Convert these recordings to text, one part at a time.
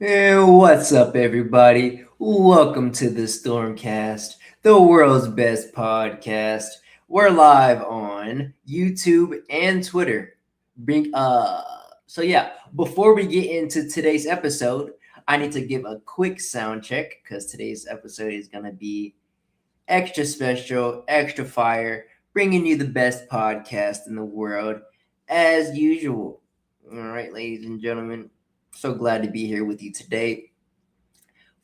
Hey, what's up, everybody? Welcome to the StormCast, the world's best podcast. We're live on YouTube and Twitter. So yeah, before we get into today's episode, I need to give a quick sound check because today's episode is gonna be extra special, extra fire, bringing you the best podcast in the world as usual. All right, ladies and gentlemen, so glad to be here with you today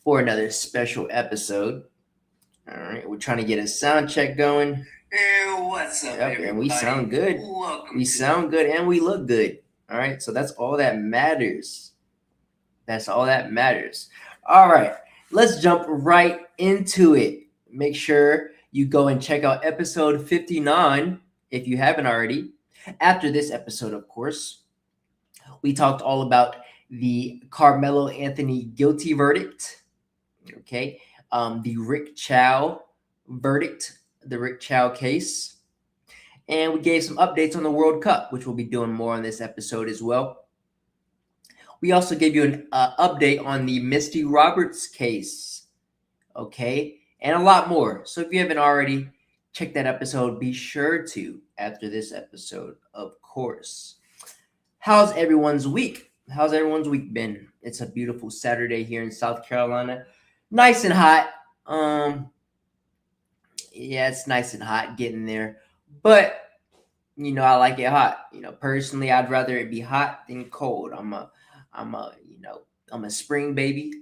for another special episode. All right, we're trying to get a sound check going. Hey, what's up, Yep, and we everybody? sound good. Welcome We to. sound good and we look good. All right, so that's all that matters. That's all that matters. All right, let's jump right into it. Make sure you go and check out episode 59 if you haven't already. After this episode, of course, we talked all about the Carmelo Anthony guilty verdict. Okay, the Rick Chow verdict, the Rick Chow case, and we gave some updates on the World Cup, which we'll be doing more on this episode as well. We also gave you an update on the Misty Roberts case, okay, and a lot more. So if you haven't already checked that episode, be sure to after this episode, of course. How's everyone's week? How's everyone's week been? It's a beautiful Saturday here in South Carolina. Nice and hot. Yeah, it's nice and hot getting there. But I like it hot. Personally, I'd rather it be hot than cold. I'm a spring baby,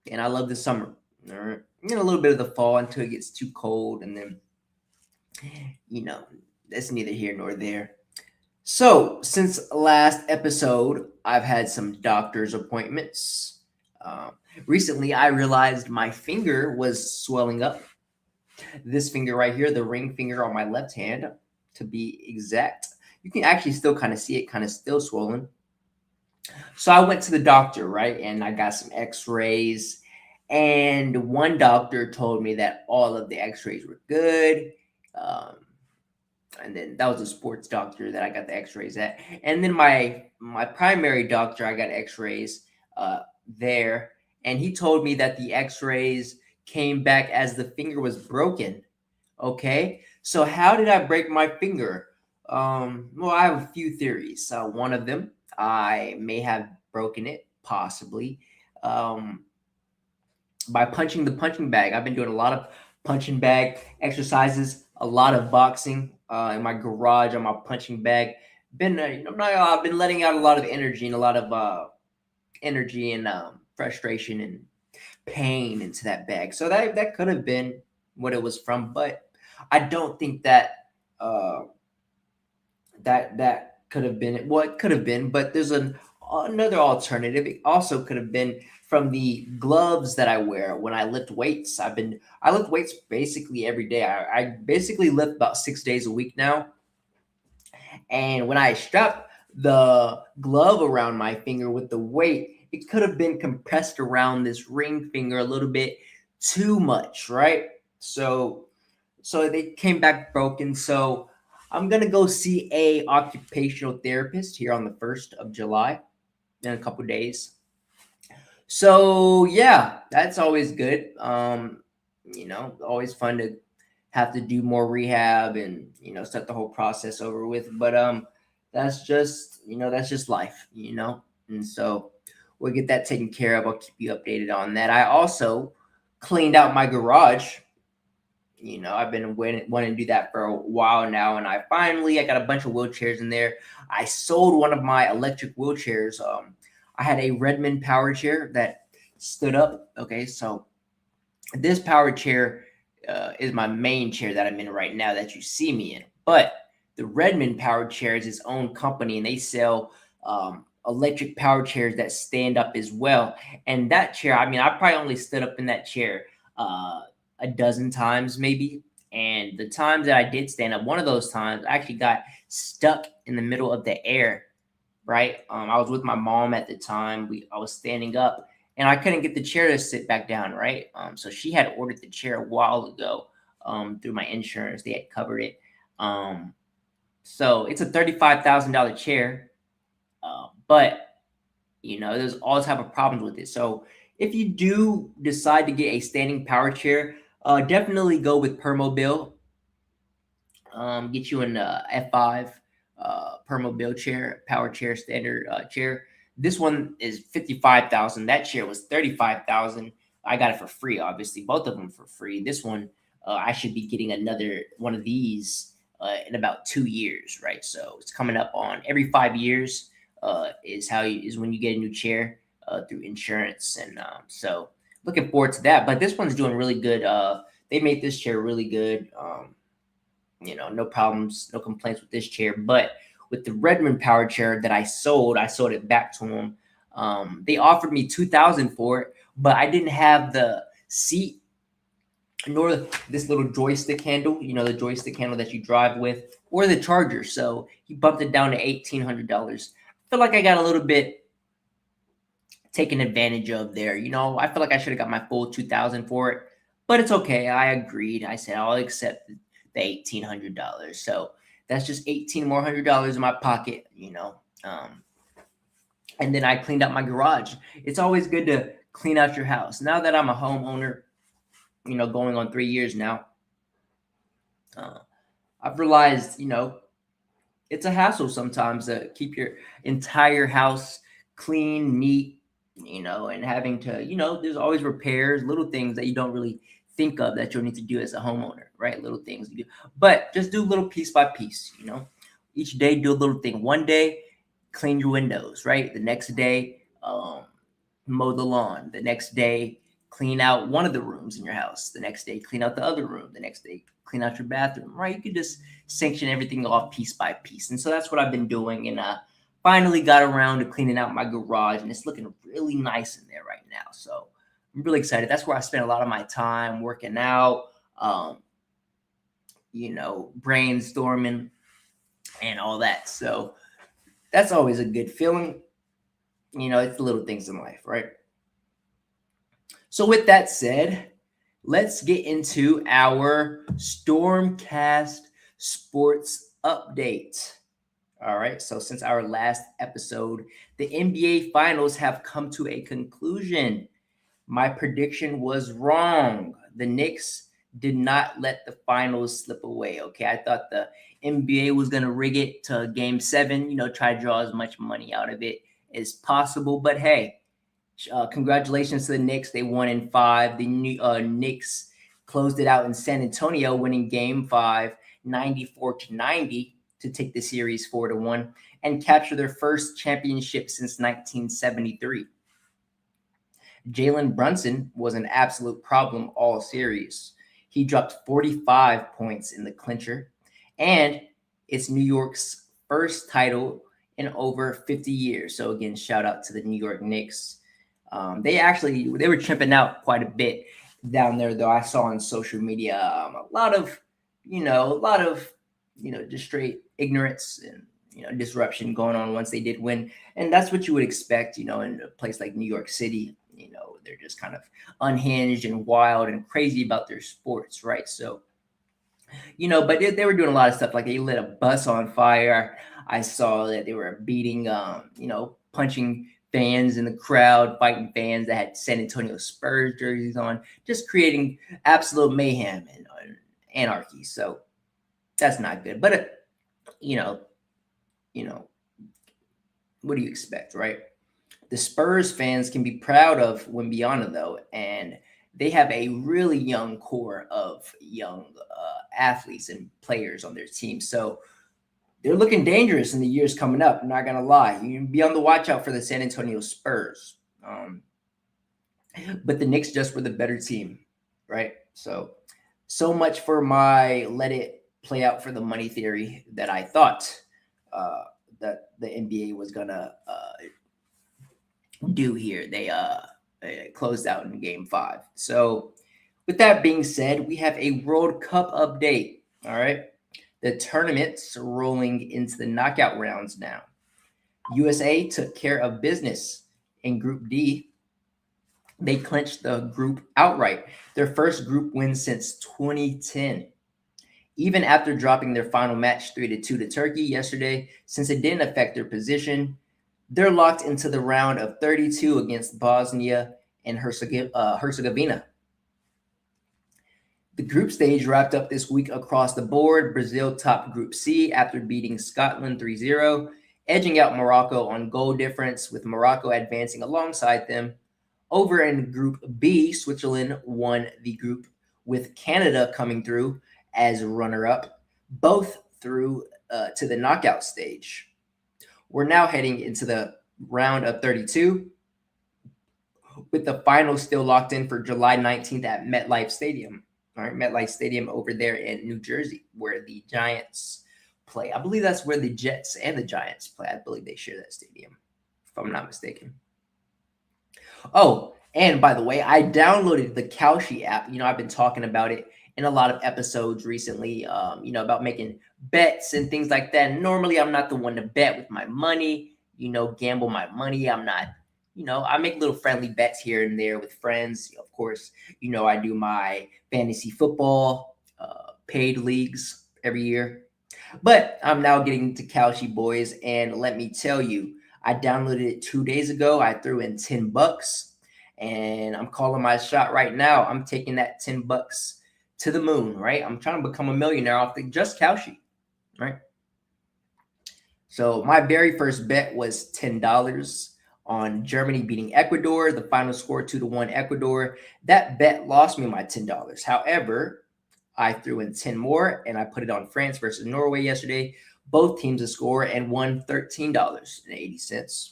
and I love the summer. All right, a little bit of the fall until it gets too cold, and then you know that's neither here nor there. So, since last episode, I've had some doctor's appointments. Um, Recently, I realized my finger was swelling up. This finger right here, the ring finger on my left hand, to be exact. You can actually still kind of see it, kind of still swollen. So I went to the doctor, right? And I got some x rays. And one doctor told me that all of the x rays were good. Um, and then that was a sports doctor that I got the x-rays at, and then my primary doctor I got x-rays there, and he told me that the x-rays came back as the finger was broken. Okay, so how did I break my finger? Well, I have a few theories. One of them, I may have broken it possibly um, by punching the punching bag. I've been doing a lot of punching bag exercises, a lot of boxing in my garage on my punching bag. I've been letting out a lot of energy and a lot of frustration and pain into that bag. So that could have been what it was from, but I don't think that uh, that could have been what could have been. But there's another alternative. It also could have been from the gloves that I wear when I lift weights. I lift weights basically every day. I basically lift about 6 days a week now. And when I strap the glove around my finger with the weight, it could have been compressed around this ring finger a little bit too much, right? So they came back broken. So I'm gonna go see a occupational therapist here on the 1st of July in a couple days. So yeah, that's always good. Always fun to have to do more rehab and start the whole process over with. But that's just life, and so we'll get that taken care of. I'll keep you updated on that. I also cleaned out my garage. I've been wanting to do that for a while now, and I got a bunch of wheelchairs in there. I sold one of my electric wheelchairs. I had a Redmond power chair that stood up. Okay, so this power chair is my main chair that I'm in right now that you see me in. But the Redmond power chair is its own company, and they sell electric power chairs that stand up as well. And that chair, I mean, I probably only stood up in that chair a dozen times, maybe. And the times that I did stand up, one of those times, I actually got stuck in the middle of the air. Right, I was with my mom at the time. I was standing up, and I couldn't get the chair to sit back down. Right, so she had ordered the chair a while ago through my insurance. They had covered it. So it's a $35,000 chair, but There's all type of problems with it. So if you do decide to get a standing power chair, definitely go with Permobil. Get you an F5 Permobil chair, power chair, standard chair. This one is 55,000. That chair was 35,000. I got it for free, obviously, both of them for free. This one, I should be getting another one of these in about 2 years, right? So it's coming up on every 5 years is when you get a new chair through insurance, and so looking forward to that. But this one's doing really good. They made this chair really good. No problems, no complaints with this chair. But with the Redmond power chair that I sold it back to them. They offered me $2,000 for it, but I didn't have the seat nor this little joystick handle, the joystick handle that you drive with, or the charger. So he bumped it down to $1,800. I feel like I got a little bit taken advantage of there. I feel like I should have got my full $2,000 for it, but it's okay. I agreed. I said I'll accept the $1,800. So that's just $1,800 more in my pocket. And then I cleaned out my garage. It's always good to clean out your house. Now that I'm a homeowner, going on 3 years now, I've realized, it's a hassle sometimes to keep your entire house clean, neat, and having to, there's always repairs, little things that you don't really think of that you'll need to do as a homeowner, right? Little things you do, but just do little piece by piece, each day do a little thing. One day, clean your windows, right? The next day, mow the lawn. The next day, clean out one of the rooms in your house. The next day, clean out the other room. The next day, clean out your bathroom, right? You could just sanction everything off piece by piece. And so that's what I've been doing. And I finally got around to cleaning out my garage, and it's looking really nice in there right now. So I'm really excited. That's where I spend a lot of my time working out, brainstorming and all that. So that's always a good feeling. It's the little things in life, right? So with that said, let's get into our StormCast sports update. All right. So since our last episode, the NBA finals have come to a conclusion. My prediction was wrong. The Knicks did not let the finals slip away. Okay. I thought the NBA was going to rig it to game 7, try to draw as much money out of it as possible. But hey, congratulations to the Knicks. They won in 5. The Knicks closed it out in San Antonio, winning game 5, 94-90 to take the series 4-1 and capture their first championship since 1973. Jalen Brunson was an absolute problem all series. He dropped 45 points in the clincher, and it's New York's first title in over 50 years. So again, shout out to the New York Knicks. They were tripping out quite a bit down there, though. I saw on social media a lot of just straight ignorance and disruption going on once they did win, and that's what you would expect, in a place like New York City. They're just kind of unhinged and wild and crazy about their sports, right? So, but they were doing a lot of stuff. Like they lit a bus on fire. I saw that they were beating, punching fans in the crowd, fighting fans that had San Antonio Spurs jerseys on, just creating absolute mayhem and anarchy. So that's not good. But, what do you expect, right? The Spurs fans can be proud of Wembyana, though, and they have a really young core of young athletes and players on their team. So they're looking dangerous in the years coming up. I'm not going to lie. You can be on the watch out for the San Antonio Spurs. But the Knicks just were the better team, right? So much for my let it play out for the money theory that I thought that the NBA was going to do here. They closed out in game 5. So with that being said, we have a World Cup update. All right. The tournament's rolling into the knockout rounds now. USA took care of business in Group D. They clinched the group outright, their first group win since 2010. Even after dropping their final match 3-2 to Turkey yesterday, since it didn't affect their position, They're locked into the round of 32 against Bosnia and Herzegovina. The group stage wrapped up this week across the board. Brazil topped Group C after beating Scotland 3-0, edging out Morocco on goal difference, with Morocco advancing alongside them. Over in Group B, Switzerland won the group, with Canada coming through as runner-up, both through to the knockout stage. We're now heading into the round of 32, with the final still locked in for July 19th at MetLife Stadium. All right, MetLife Stadium over there in New Jersey, where the Giants play. I believe that's where the Jets and the Giants play. I believe they share that stadium, if I'm not mistaken. Oh, and by the way, I downloaded the Kalshi app. I've been talking about it in a lot of episodes recently, about making bets and things like that. And normally, I'm not the one to bet with my money, gamble my money. I'm not, I make little friendly bets here and there with friends. Of course, I do my fantasy football paid leagues every year. But I'm now getting to Kalshi, boys. And let me tell you, I downloaded it 2 days ago. I threw in $10 and I'm calling my shot right now. I'm taking that $10 to the moon, right? I'm trying to become a millionaire off the just Kalshi, right? So my very first bet was $10 on Germany beating Ecuador. The final score 2-1 Ecuador. That bet lost me my $10. However, I threw in 10 more and I put it on France versus Norway yesterday. Both teams to score and won $13.80.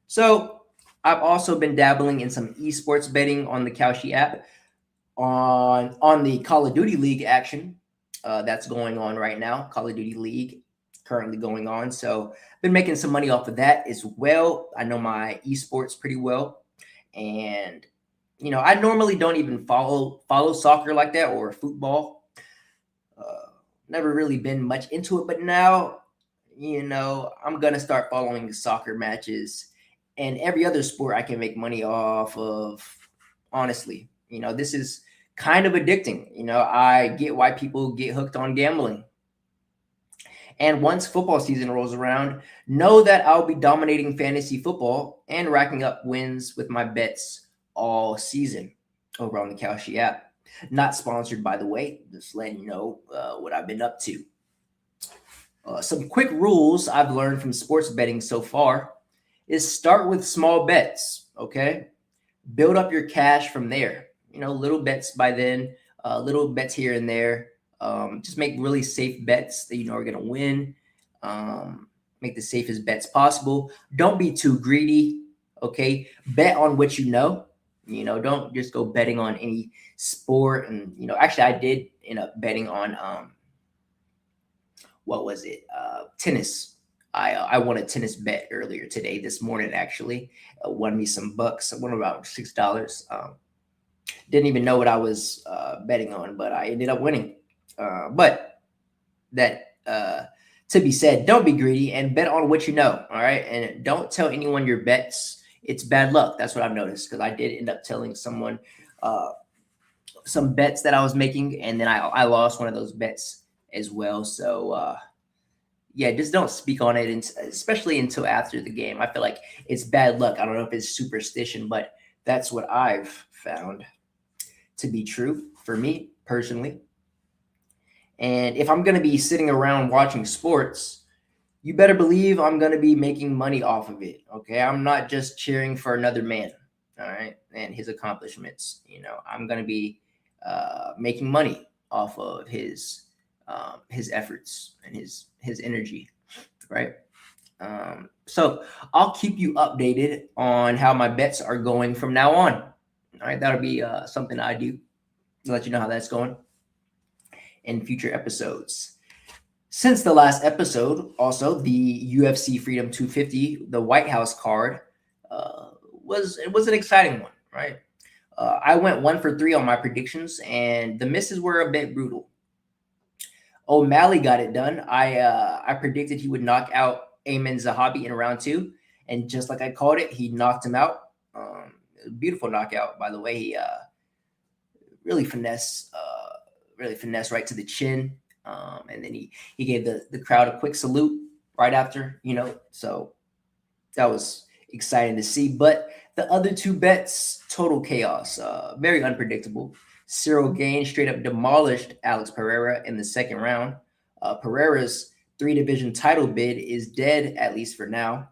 So I've also been dabbling in some esports betting on the Kalshi app on the Call of Duty League action that's going on right now. Call of Duty League currently going on. So I've been making some money off of that as well. I know my esports pretty well. And, I normally don't even follow soccer like that or football. Never really been much into it, but now, I'm going to start following the soccer matches and every other sport I can make money off of. Honestly, this is kind of addicting. I get why people get hooked on gambling. And once football season rolls around, know that I'll be dominating fantasy football and racking up wins with my bets all season over on the Kalshi app. Not sponsored, by the way, just letting you know what I've been up to. Some quick rules I've learned from sports betting so far is start with small bets, okay? Build up your cash from there. Little bets by then, little bets here and there. Just make really safe bets that are going to win. Make the safest bets possible. Don't be too greedy, okay? Bet on what you know. Don't just go betting on any sport. And, actually, I did end up betting on, what was it? Tennis. I won a tennis bet earlier today, this morning, actually. Won me some bucks. I won about $6. Didn't even know what I was betting on, but I ended up winning. But that to be said, don't be greedy and bet on what you know. All right. And don't tell anyone your bets. It's bad luck. That's what I've noticed, because I did end up telling someone some bets that I was making, and then I lost one of those bets as well. So yeah, just don't speak on it, especially until after the game. I feel like it's bad luck. I don't know if it's superstition, but that's what I've found to be true for me personally. And if I'm going to be sitting around watching sports, you better believe I'm going to be making money off of it. Okay. I'm not just cheering for another man. All right. And his accomplishments. I'm going to be making money off of his efforts and his energy. Right. So I'll keep you updated on how my bets are going from now on. All right. That'll be something I do to let you know how that's going in future episodes. Since the last episode, also the UFC Freedom 250, the White House card, was an exciting one, right? I went 1 for 3 on my predictions, and the misses were a bit brutal. O'Malley got it done. I predicted he would knock out Ayman Zahabi in round 2, and just like I called it, he knocked him out. Beautiful knockout, by the way. He really finesse right to the chin. And then he gave the crowd a quick salute right after, so that was exciting to see. But the other two bets, total chaos, very unpredictable. Cyril Gaines straight up demolished Alex Pereira in the second round. Pereira's 3 division title bid is dead, at least for now.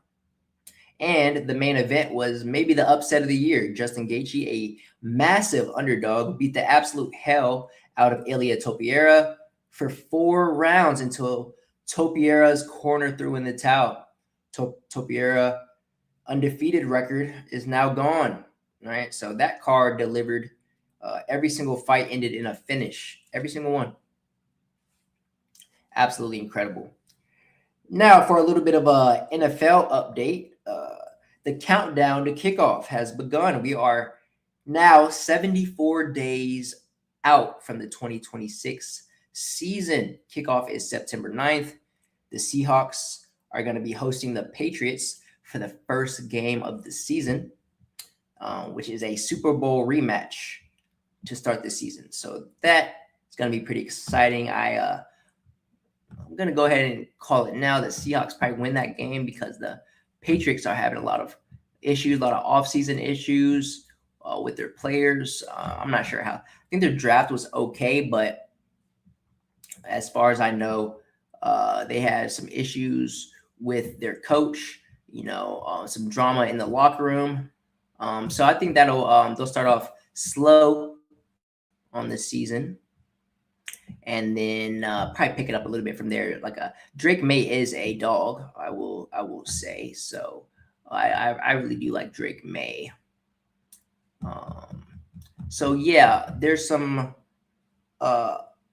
And the main event was maybe the upset of the year. Justin Gaethje, a massive underdog, beat the absolute hell out of Ilia Topuria for 4 rounds until Topueria's corner threw in the towel. Topuria undefeated record is now gone. Right, so that card delivered. Every single fight ended in a finish. Every single one. Absolutely incredible. Now for a little bit of a NFL update. The countdown to kickoff has begun. We are now 74 days out from the 2026 season. Kickoff is September 9th. The Seahawks are going to be hosting the Patriots for the first game of the season, which is a Super Bowl rematch to start the season. So that is going to be pretty exciting. I'm going to go ahead and call it now. The Seahawks probably win that game because the Patriots are having a lot of issues, a lot of offseason issues with their players. I'm not sure how. I think their draft was okay, but as far as I know, they had some issues with their coach, some drama in the locker room. So I think they'll start off slow on this season, and then probably pick it up a little bit from there. Like Drake May is a dog, I will say. So I really do like Drake May. So yeah, there's some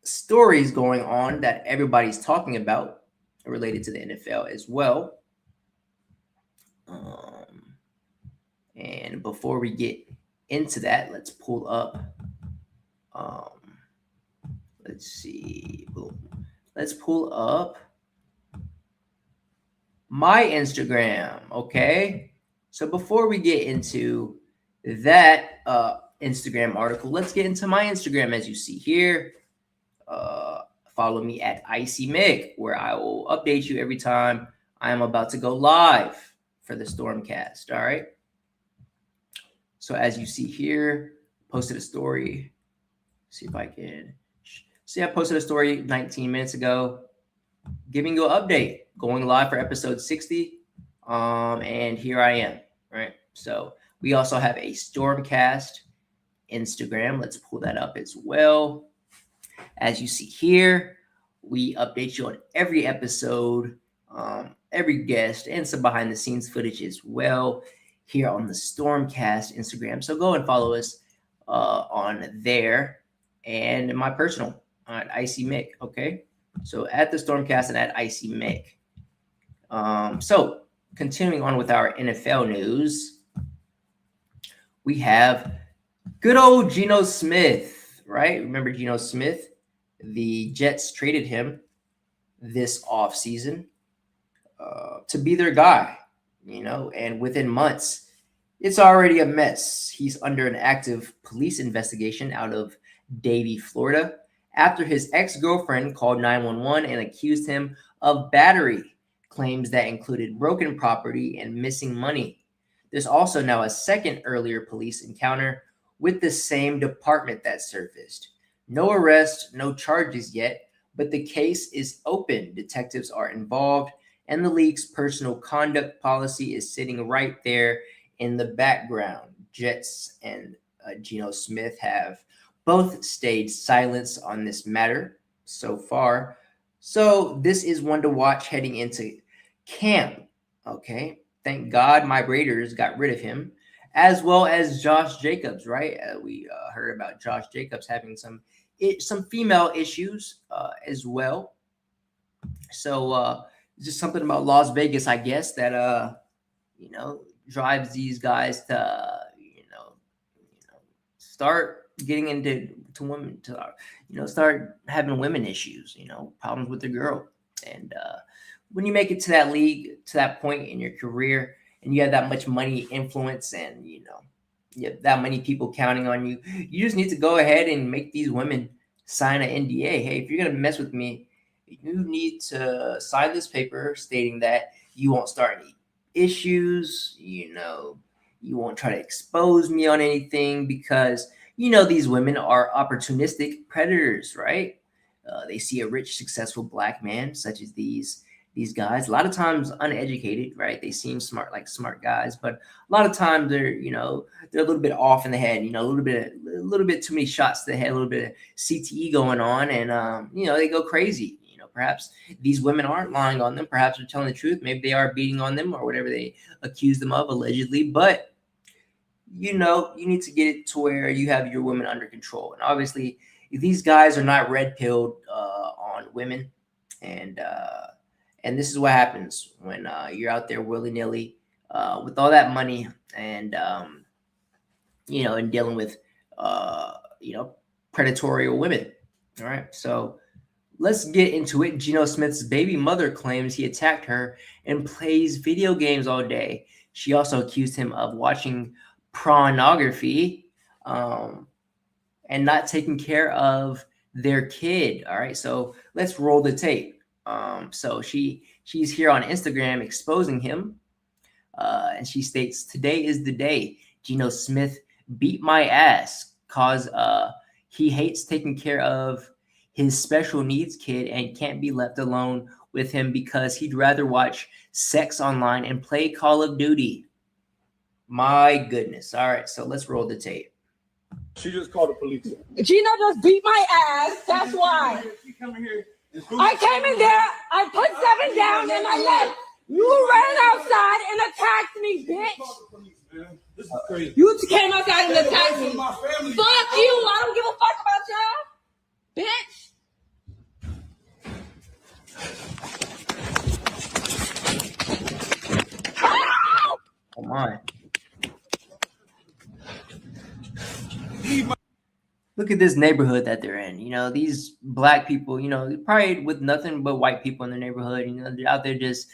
stories going on that everybody's talking about related to the NFL as well. And before we get into that, let's pull up. Let's see. Boom. Let's pull up my Instagram. Okay. So before we get into that Instagram article, let's get into my Instagram. As you see here, follow me at IcyMick, where I will update you every time I am about to go live for the StormCast. All right. So as you see here, posted a story. See if I can. See, I posted a story 19 minutes ago, giving you an update, going live for episode 60. And here I am. Right. So we also have a StormCast Instagram. Let's pull that up as well. As you see here, we update you on every episode, every guest, and some behind the scenes footage as well here on the StormCast Instagram. So go and follow us on there, and my personal at IcyMick. Okay. So at the StormCast and at IcyMick. So continuing on with our NFL news, we have good old Geno Smith, right? Remember Geno Smith? The Jets traded him this offseason to be their guy, and within months, it's already a mess. He's under an active police investigation out of Davie, Florida, after his ex-girlfriend called 911 and accused him of battery, claims that included broken property and missing money. There's also now a second earlier police encounter with the same department that surfaced. No arrest, no charges yet, but the case is open. Detectives are involved, and the league's personal conduct policy is sitting right there in the background. Jets and Geno Smith have both stayed silent on this matter so far. So this is one to watch heading into camp. Okay. Thank God my Raiders got rid of him, as well as Josh Jacobs, right? We heard about Josh Jacobs having some female issues as well. So just something about Las Vegas, I guess, that drives these guys to start getting into women, to start having women issues, problems with the girl. And when you make it to that league, to that point in your career, and you have that much money, influence, and you have that many people counting on you, you just need to go ahead and make these women sign an NDA. Hey, if you're gonna mess with me, you need to sign this paper stating that you won't start any issues. You won't try to expose me on anything because, these women are opportunistic predators, right? They see a rich, successful black man, such as these guys. A lot of times uneducated, right? They seem smart, like smart guys, but a lot of times they're a little bit off in the head. A little bit too many shots to the head, a little bit of CTE going on, and they go crazy. Perhaps these women aren't lying on them. Perhaps they're telling the truth. Maybe they are beating on them or whatever they accuse them of allegedly. But you need to get it to where you have your women under control. And obviously, these guys are not red pilled on women, and this is what happens when you're out there willy nilly with all that money and and dealing with predatory women. All right, so let's get into it. Geno Smith's baby mother claims he attacked her and plays video games all day. She also accused him of watching pornography and not taking care of their kid. All right, so let's roll the tape. So she's here on Instagram exposing him, and she states, "Today is the day. Geno Smith beat my ass cause he hates taking care of his special needs kid and can't be left alone with him because he'd rather watch sex online and play Call of Duty." My goodness. All right, so let's roll the tape. She just called the police. Gino just beat my ass. That's why. I came in there, I put 7 down, and I left. You ran outside and attacked me, bitch. This is crazy. You came outside and attacked me. Fuck you. I don't give a fuck about y'all. Bitch. Come on. Look at this neighborhood that they're in. These black people, probably with nothing but white people in their neighborhood, they're out there just,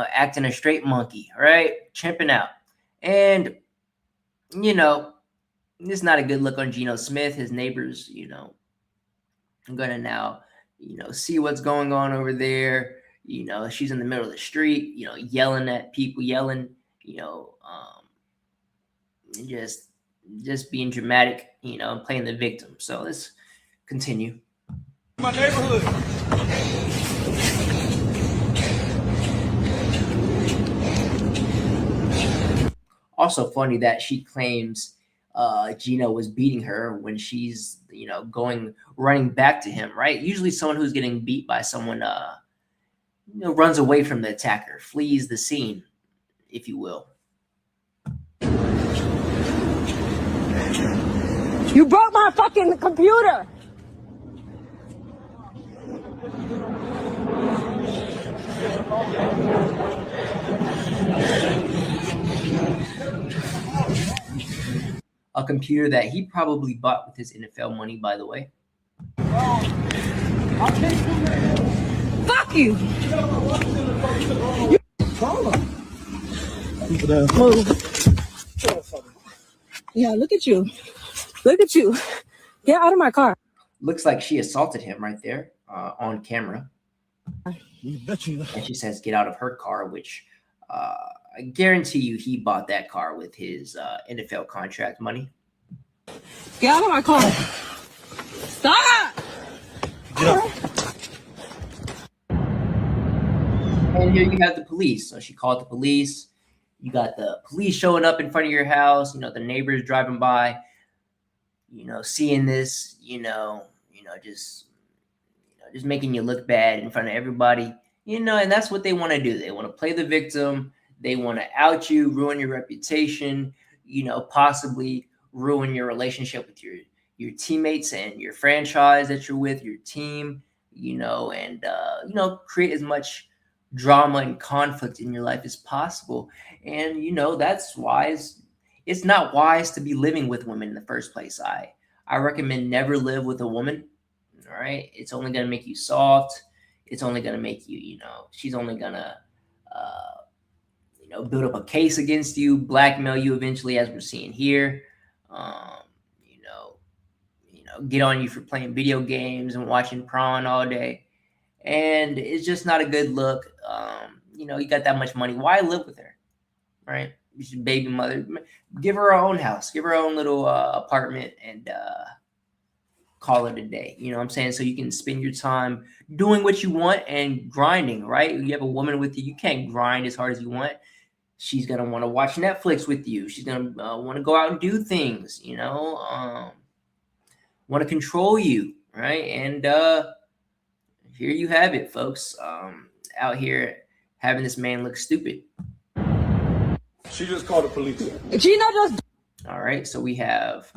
acting a straight monkey, right? Chimping out. And, it's not a good look on Geno Smith. His neighbors, I'm going to now, see what's going on over there. She's in the middle of the street, yelling at people, just being dramatic, and playing the victim. So let's continue. My neighborhood. Also funny that she claims Geno was beating her when she's, running back to him, right? Usually someone who's getting beat by someone, runs away from the attacker, flees the scene, if you will. You broke my fucking computer. A computer that he probably bought with his NFL money, by the way. Fuck you. Yeah, look at you. Look at you. Get out of my car. Looks like she assaulted him right there on camera. And she says, get out of her car, which I guarantee you he bought that car with his NFL contract money. Get out of my car. Stop. And here you have the police. So she called the police. You got the police showing up in front of your house. The neighbors driving by, seeing this, just making you look bad in front of everybody, and that's what they want to do. They want to play the victim. They want to out you, ruin your reputation, possibly ruin your relationship with your teammates and your franchise that you're with, your team, and create as much drama and conflict in your life as possible. And that's wise. It's not wise to be living with women in the first place. I recommend never live with a woman. All right, it's only going to make you soft. It's only going to make you, she's only going to build up a case against you, blackmail you eventually, as we're seeing here. Get on you for playing video games and watching prawn all day. And it's just not a good look. You got that much money. Why live with her? right? She's a baby mother. Give her her own house, give her own little apartment, and call it a day. You know what I'm saying? So you can spend your time doing what you want and grinding, right? You have a woman with you, you can't grind as hard as you want. She's gonna want to watch Netflix with you. She's gonna want to go out and do things, want to control you, right? And here you have it, folks. Out here having this man look stupid. She just called the police. Gino just. All right, so we have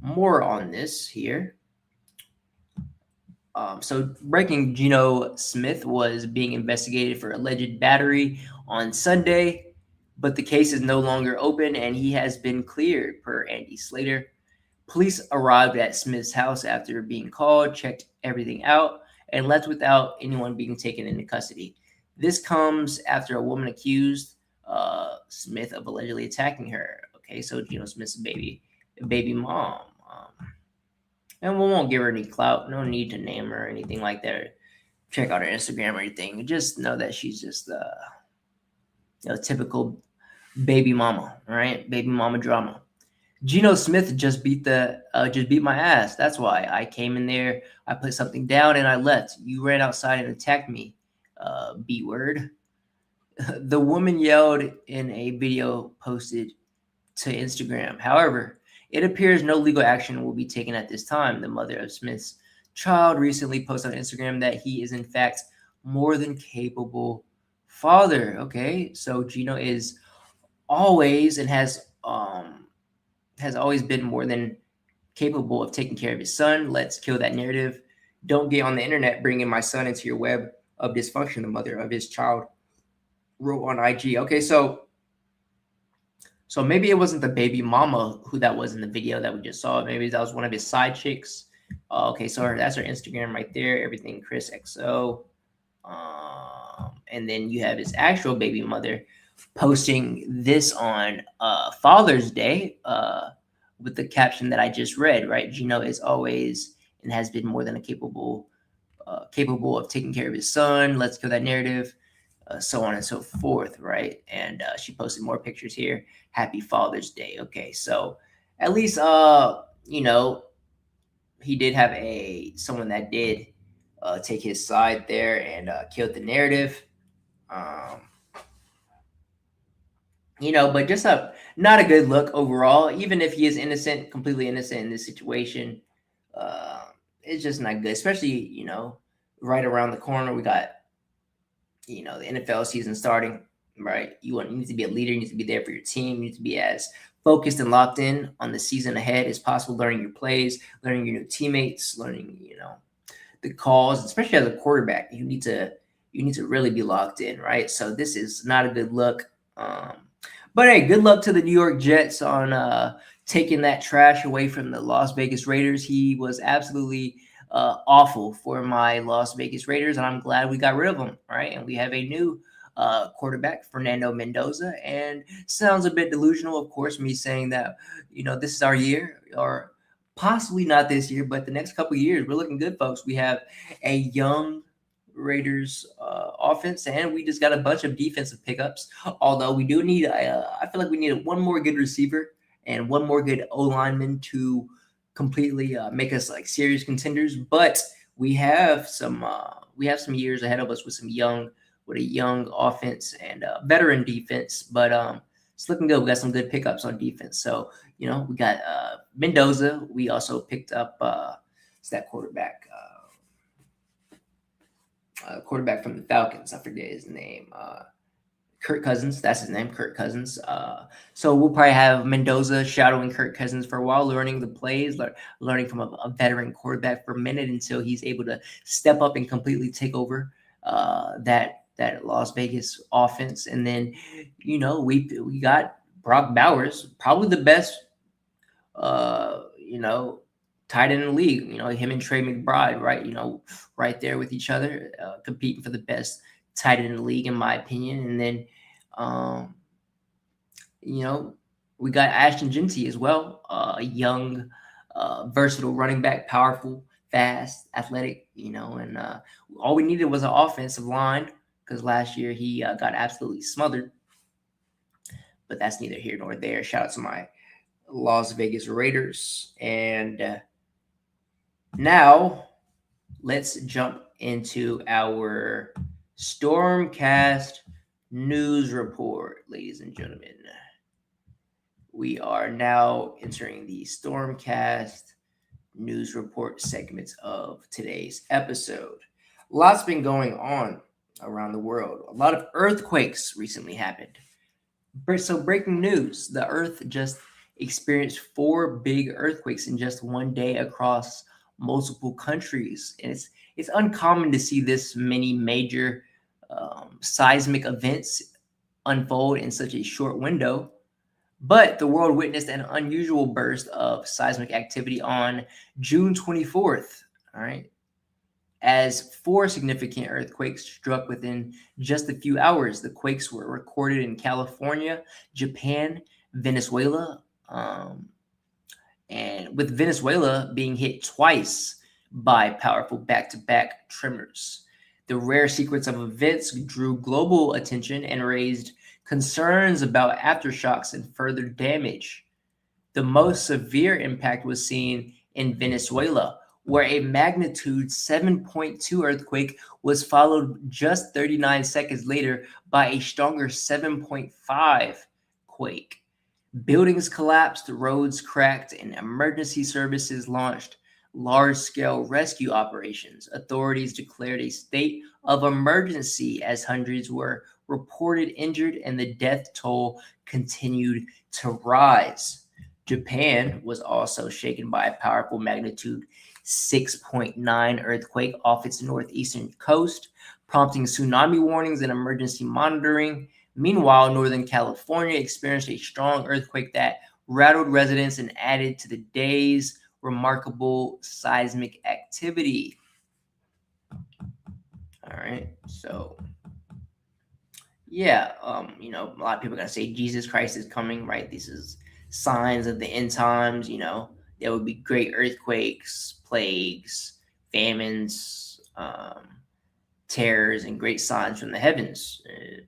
more on this here. So breaking, Geno Smith was being investigated for alleged battery on Sunday, but the case is no longer open and he has been cleared, per Andy Slater. Police arrived at Smith's house after being called, checked everything out, and left without anyone being taken into custody. This comes after a woman accused Smith of allegedly attacking her. Okay, so Geno Smith's baby mom. And we won't give her any clout. No need to name her or anything like that. Check out her Instagram or anything. Just know that she's just typical baby mama, right? Baby mama drama. Geno Smith just beat my ass. That's why I came in there. I put something down and I left. You ran outside and attacked me. B word. The woman yelled in a video posted to Instagram. However, it appears no legal action will be taken at this time. The mother of Smith's child recently posted on Instagram that he is in fact more than capable father. Okay, so Geno is always and has always been more than capable of taking care of his son. Let's kill that narrative. Don't get on the internet bringing my son into your web of dysfunction. The mother of his child wrote on IG. Okay, so maybe it wasn't the baby mama who that was in the video that we just saw. Maybe that was one of his side chicks. Okay, so that's her Instagram right there. Everything Chris XO. And then you have his actual baby mother posting this on Father's Day with the caption that I just read, right? Geno is always and has been more than capable of taking care of his son. Let's kill that narrative. So on and so forth, right? And she posted more pictures here. Happy Father's Day. Okay, so at least he did have someone that did take his side there and killed the narrative. But just not a good look overall. Even if he is innocent, completely innocent in this situation, it's just not good. Especially right around the corner, we got the NFL season starting, right? You need to be a leader. You need to be there for your team. You need to be as focused and locked in on the season ahead as possible, learning your plays, learning your new teammates, learning, the calls, especially as a quarterback. You need to really be locked in, right? So this is not a good look. But hey, good luck to the New York Jets on taking that trash away from the Las Vegas Raiders. He was absolutely awful for my Las Vegas Raiders, and I'm glad we got rid of him, right? And we have a new quarterback, Fernando Mendoza, and sounds a bit delusional, of course, me saying that, this is our year, or possibly not this year, but the next couple of years, we're looking good, folks. We have a young Raiders offense, and we just got a bunch of defensive pickups, although we do need, I feel like we need one more good receiver and one more good O-lineman to completely make us like serious contenders, but we have some years ahead of us with a young offense and veteran defense. But it's looking good. We got some good pickups on defense. So we got Mendoza. We also picked up that quarterback from the Falcons. I forget his name. Kirk Cousins, that's his name, Kirk Cousins. So we'll probably have Mendoza shadowing Kirk Cousins for a while, learning the plays, learning from a veteran quarterback for a minute until he's able to step up and completely take over that Las Vegas offense. And then, we got Brock Bowers, probably the best, tight end in the league. Him and Trey McBride, right? Right there with each other, competing for the best tight end in the league, in my opinion. And then, we got Ashton Genty as well, a young, versatile running back, powerful, fast, athletic, and all we needed was an offensive line because last year he got absolutely smothered. but that's neither here nor there. Shout out to my Las Vegas Raiders. And now let's jump into our StormCast news report, ladies and gentlemen. We are now entering the StormCast news report segments of today's episode. Lots been going on around the world. A lot of earthquakes recently happened. So breaking news, the earth just experienced 4 big earthquakes in just one day across multiple countries. And it's uncommon to see this many major seismic events unfold in such a short window. But the world witnessed an unusual burst of seismic activity on June 24th, all right, as 4 significant earthquakes struck within just a few hours. The quakes were recorded in California, Japan, Venezuela, and with Venezuela being hit twice by powerful back-to-back tremors. The rare sequence of events drew global attention and raised concerns about aftershocks and further damage. The most severe impact was seen in Venezuela, where a magnitude 7.2 earthquake was followed just 39 seconds later by a stronger 7.5 quake. Buildings collapsed, roads cracked, and emergency services launched large-scale rescue operations. Authorities declared a state of emergency as hundreds were reported injured and the death toll continued to rise. Japan was also shaken by a powerful magnitude 6.9 earthquake off its northeastern coast, prompting tsunami warnings and emergency monitoring. Meanwhile, Northern California experienced a strong earthquake that rattled residents and added to the day's remarkable seismic activity. All right, so yeah, a lot of people are gonna say Jesus Christ is coming, right? This is signs of the end times. There would be great earthquakes, plagues, famines, terrors, and great signs from the heavens.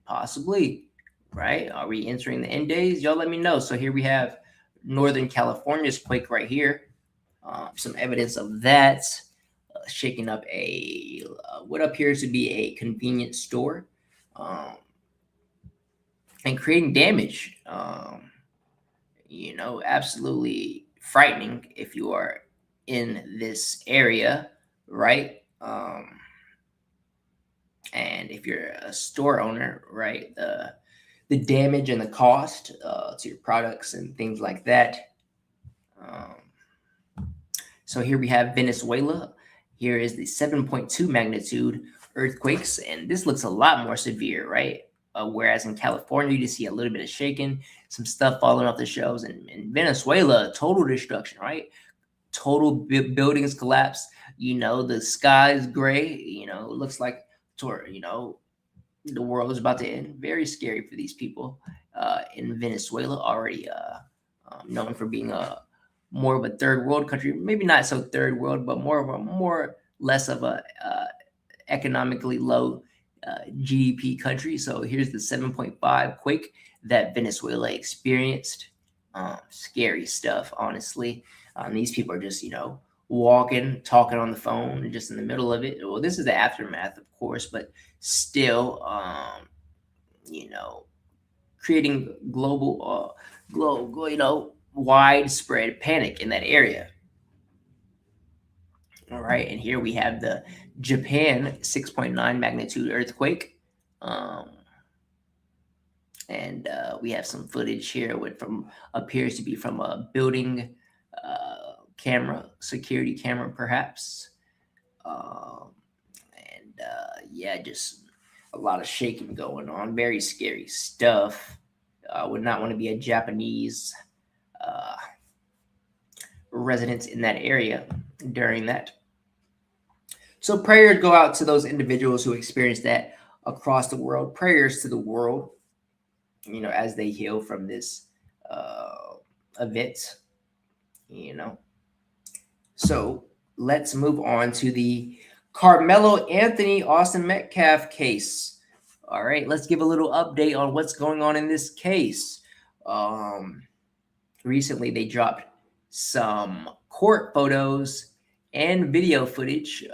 Possibly, right? Are we entering the end days? Y'all let me know. So here we have Northern California's quake right here. Some evidence of that, shaking up what appears to be a convenience store, and creating damage. Absolutely frightening if you are in this area, right? And if you're a store owner, right, the damage and the cost to your products and things like that. So here we have Venezuela. Here is the 7.2 magnitude earthquakes, and this looks a lot more severe, right? Whereas in California, you just see a little bit of shaking, some stuff falling off the shelves. And in Venezuela, total destruction, right? Total buildings collapse. The sky is gray. It looks like, the world is about to end. Very scary for these people in Venezuela, already known for being more of a third world country. Maybe not so third world, but more less of a economically low GDP country. So here's the 7.5 quake that Venezuela experienced. Scary stuff, honestly. These people are just, walking, talking on the phone, just in the middle of it. Well, this is the aftermath, of course, but still, creating global, widespread panic in that area. All right, and here we have the Japan 6.9 magnitude earthquake. And we have some footage here from appears to be from a building camera, security camera, perhaps. Just a lot of shaking going on. Very scary stuff. Would not want to be a Japanese resident in that area during that. So prayers go out to those individuals who experienced that across the world. Prayers to the world, as they heal from this event, So let's move on to the Karmelo Anthony, Austin Metcalf case. All right, let's give a little update on what's going on in this case. Recently they dropped some court photos and video footage,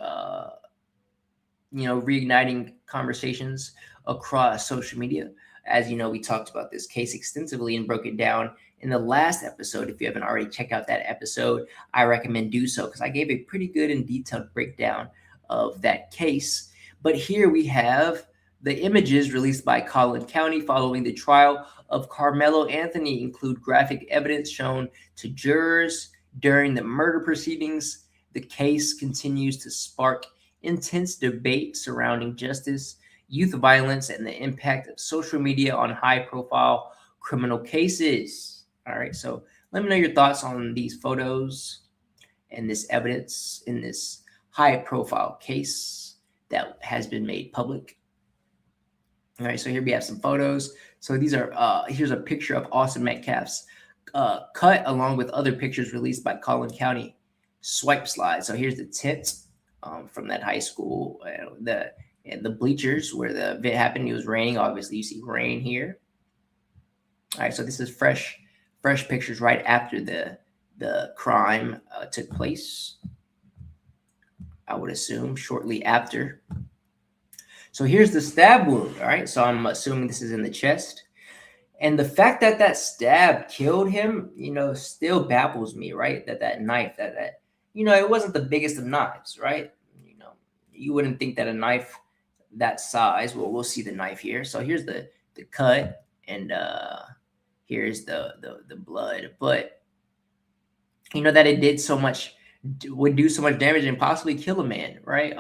reigniting conversations across social media. As you know, we talked about this case extensively and broke it down in the last episode. If you haven't already checked out that episode, I recommend do so because I gave a pretty good and detailed breakdown of that case. But here we have the images released by Collin County following the trial of Karmelo Anthony include graphic evidence shown to jurors during the murder proceedings. The case continues to spark intense debate surrounding justice, youth violence, and the impact of social media on high-profile criminal cases. All right, so let me know your thoughts on these photos and this evidence in this high-profile case that has been made public. All right, so here we have some photos. So these are here's a picture of Austin Metcalf's cut along with other pictures released by Collin County swipe slide. So here's the tent from that high school, the bleachers where the event happened. It was raining. Obviously, you see rain here. All right, so this is fresh pictures right after the crime took place. I would assume shortly after. So here's the stab wound. All right, so I'm assuming this is in the chest. And the fact that that stab killed him, still baffles me, right? That knife, that it wasn't the biggest of knives, right? You wouldn't think that a knife that size. Well, we'll see the knife here. So here's the cut, and here's the blood. But that it would do so much damage and possibly kill a man, right?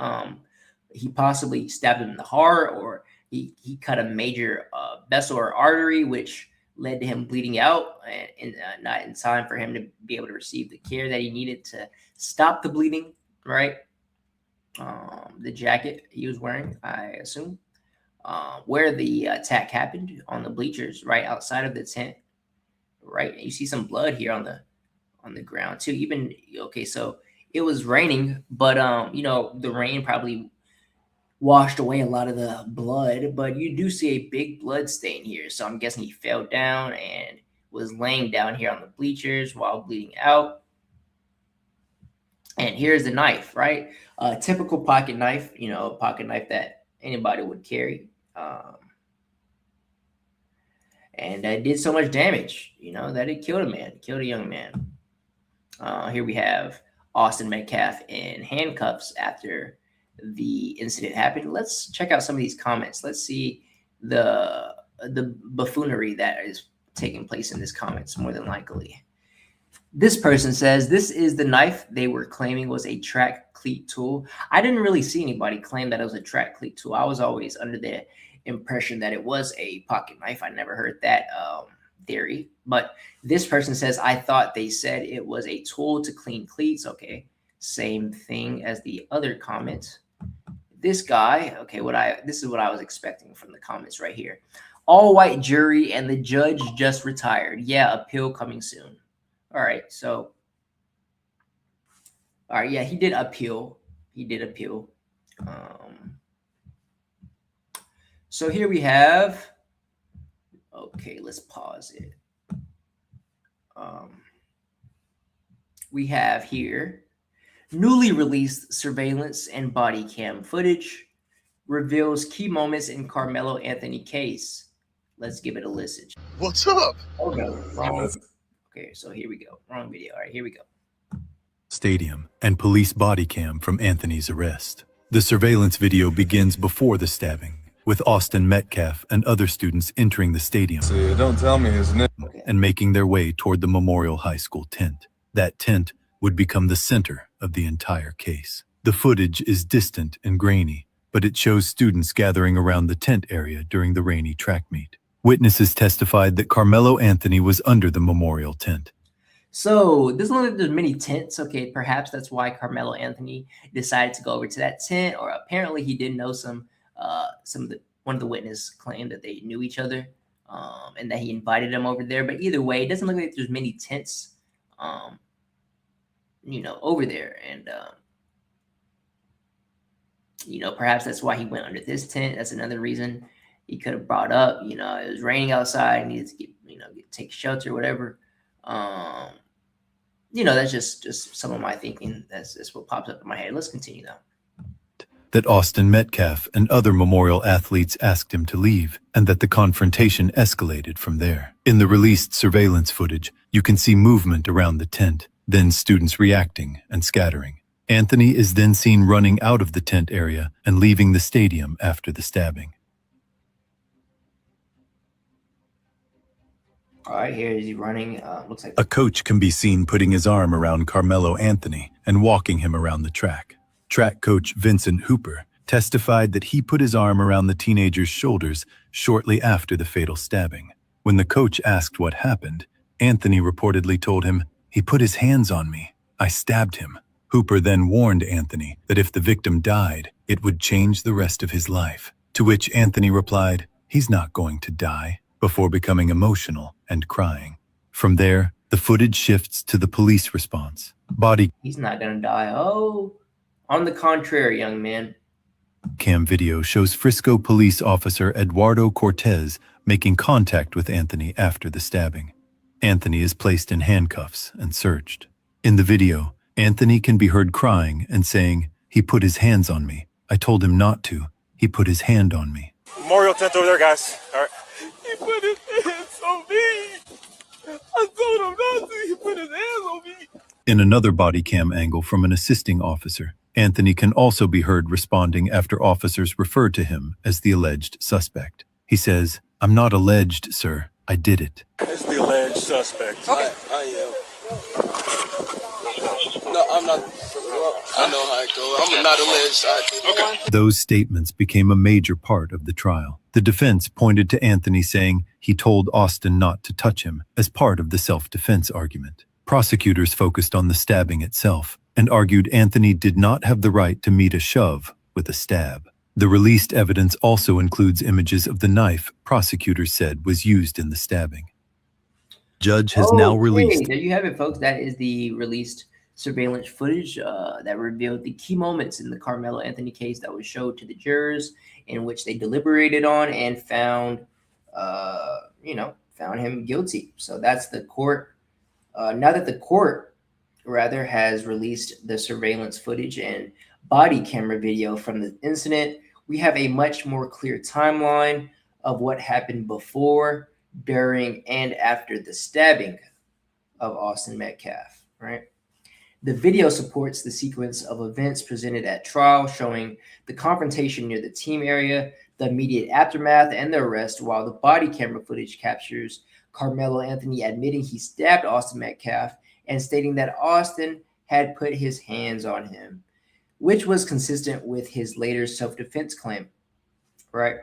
He possibly stabbed him in the heart, or he cut a major vessel or artery, which led to him bleeding out and not in time for him to be able to receive the care that he needed to stop the bleeding, right? The jacket he was wearing, I assume, where the attack happened, on the bleachers right outside of the tent, right? You see some blood here on the ground too. So it was raining, but the rain probably washed away a lot of the blood, but you do see a big blood stain here. So I'm guessing he fell down and was laying down here on the bleachers while bleeding out. And here's the knife, right? A typical pocket knife, a pocket knife that anybody would carry. And it did so much damage, that it killed a man, killed a young man. Here we have Austin Metcalf in handcuffs after the incident happened. Let's check out some of these comments. Let's see the buffoonery that is taking place in this comments, more than likely. This person says, this is the knife they were claiming was a track cleat tool. I didn't really see anybody claim that it was a track cleat tool. I was always under the impression that it was a pocket knife. I never heard that theory. But this person says, I thought they said it was a tool to clean cleats. Okay, same thing as the other comment. This guy, okay, this is what I was expecting from the comments right here. All white jury and the judge just retired. Yeah, appeal coming soon. All right, so, yeah, he did appeal. So here we have, okay, let's pause it. We have here, newly released surveillance and body cam footage reveals key moments in Karmelo Anthony case. Let's give it a listen. What's up? Oh, no, wrong. Okay, so here we go. Wrong video. All right, here we go. Stadium and police body cam from Anthony's arrest. The surveillance video begins before the stabbing, with Austin Metcalf and other students entering the stadium See, don't tell me his name. and making their way toward the Memorial High School tent. That tent would become the center of the entire case. The footage is distant and grainy, but it shows students gathering around the tent area during the rainy track meet. Witnesses testified that Karmelo Anthony was under the memorial tent. So doesn't look like there's many tents. Okay, perhaps that's why Karmelo Anthony decided to go over to that tent, or apparently he did know one of the witnesses claimed that they knew each other, and that he invited them over there. But either way, it doesn't look like there's many tents, over there. And perhaps that's why he went under this tent. That's another reason. he could have brought up. You know, it was raining outside, needed to get, take shelter, whatever. That's just some of my thinking. That's what pops up in my head. Let's continue though. That Austin Metcalf and other Memorial athletes asked him to leave, and that the confrontation escalated from there. In the released surveillance footage, you can see movement around the tent, then students reacting and scattering. Anthony is then seen running out of the tent area and leaving the stadium after the stabbing. All right, here is he running. Looks like a coach can be seen putting his arm around Karmelo Anthony and walking him around the track. Track coach Vincent Hooper testified that he put his arm around the teenager's shoulders shortly after the fatal stabbing. When the coach asked what happened, Anthony reportedly told him, "He put his hands on me. I stabbed him." Hooper then warned Anthony that if the victim died, it would change the rest of his life, to which Anthony replied, "He's not going to die," before becoming emotional and crying. From there, the footage shifts to the police response. He's not gonna die. Oh, on the contrary, young man. Cam video shows Frisco police officer Eduardo Cortez making contact with Anthony after the stabbing. Anthony is placed in handcuffs and searched. In the video, Anthony can be heard crying and saying, "He put his hands on me. I told him not to. He put his hand on me." Memorial tent over there, guys. All right. He put his hands on me. I told him not to. He put his hands on me. In another body cam angle from an assisting officer, Anthony can also be heard responding after officers refer to him as the alleged suspect. He says, "I'm not alleged, sir. I did it." It's the alleged suspect. Okay. I am. No, I'm not. I know how it goes. I'm not alleged. I did it. Okay. Those statements became a major part of the trial. The defense pointed to Anthony saying he told Austin not to touch him as part of the self-defense argument. Prosecutors focused on the stabbing itself and argued Anthony did not have the right to meet a shove with a stab. The released evidence also includes images of the knife prosecutors said was used in the stabbing. Judge has now released. There you have it, folks. That is the released surveillance footage that revealed the key moments in the Karmelo Anthony case that was showed to the jurors, in which they deliberated on and found him guilty. So that's the court. Now that the court has released the surveillance footage and body camera video from the incident, we have a much more clear timeline of what happened before, during, and after the stabbing of Austin Metcalf, right? The video supports the sequence of events presented at trial, showing the confrontation near the team area, the immediate aftermath, and the arrest, while the body camera footage captures Karmelo Anthony admitting he stabbed Austin Metcalf and stating that Austin had put his hands on him, which was consistent with his later self-defense claim, right?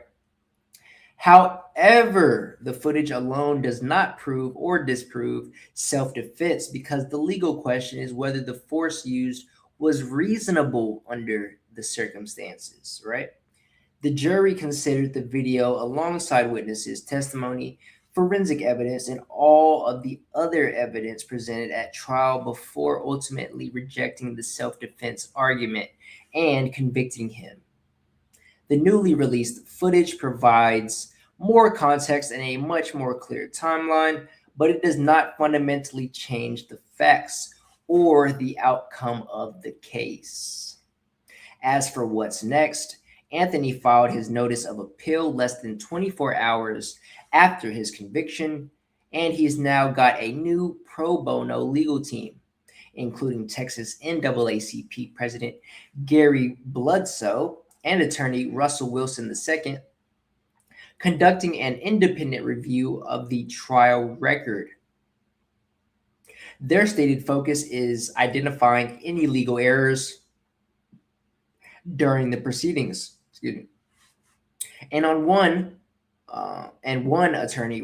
However, the footage alone does not prove or disprove self-defense, because the legal question is whether the force used was reasonable under the circumstances, right? The jury considered the video alongside witnesses' testimony, forensic evidence, and all of the other evidence presented at trial before ultimately rejecting the self-defense argument and convicting him. The newly released footage provides more context and a much more clear timeline, but it does not fundamentally change the facts or the outcome of the case. As for what's next, Anthony filed his notice of appeal less than 24 hours after his conviction, and he's now got a new pro bono legal team, including Texas NAACP President Gary Bledsoe and attorney Russell Wilson II, conducting an independent review of the trial record. Their stated focus is identifying any legal errors during the proceedings. And one attorney,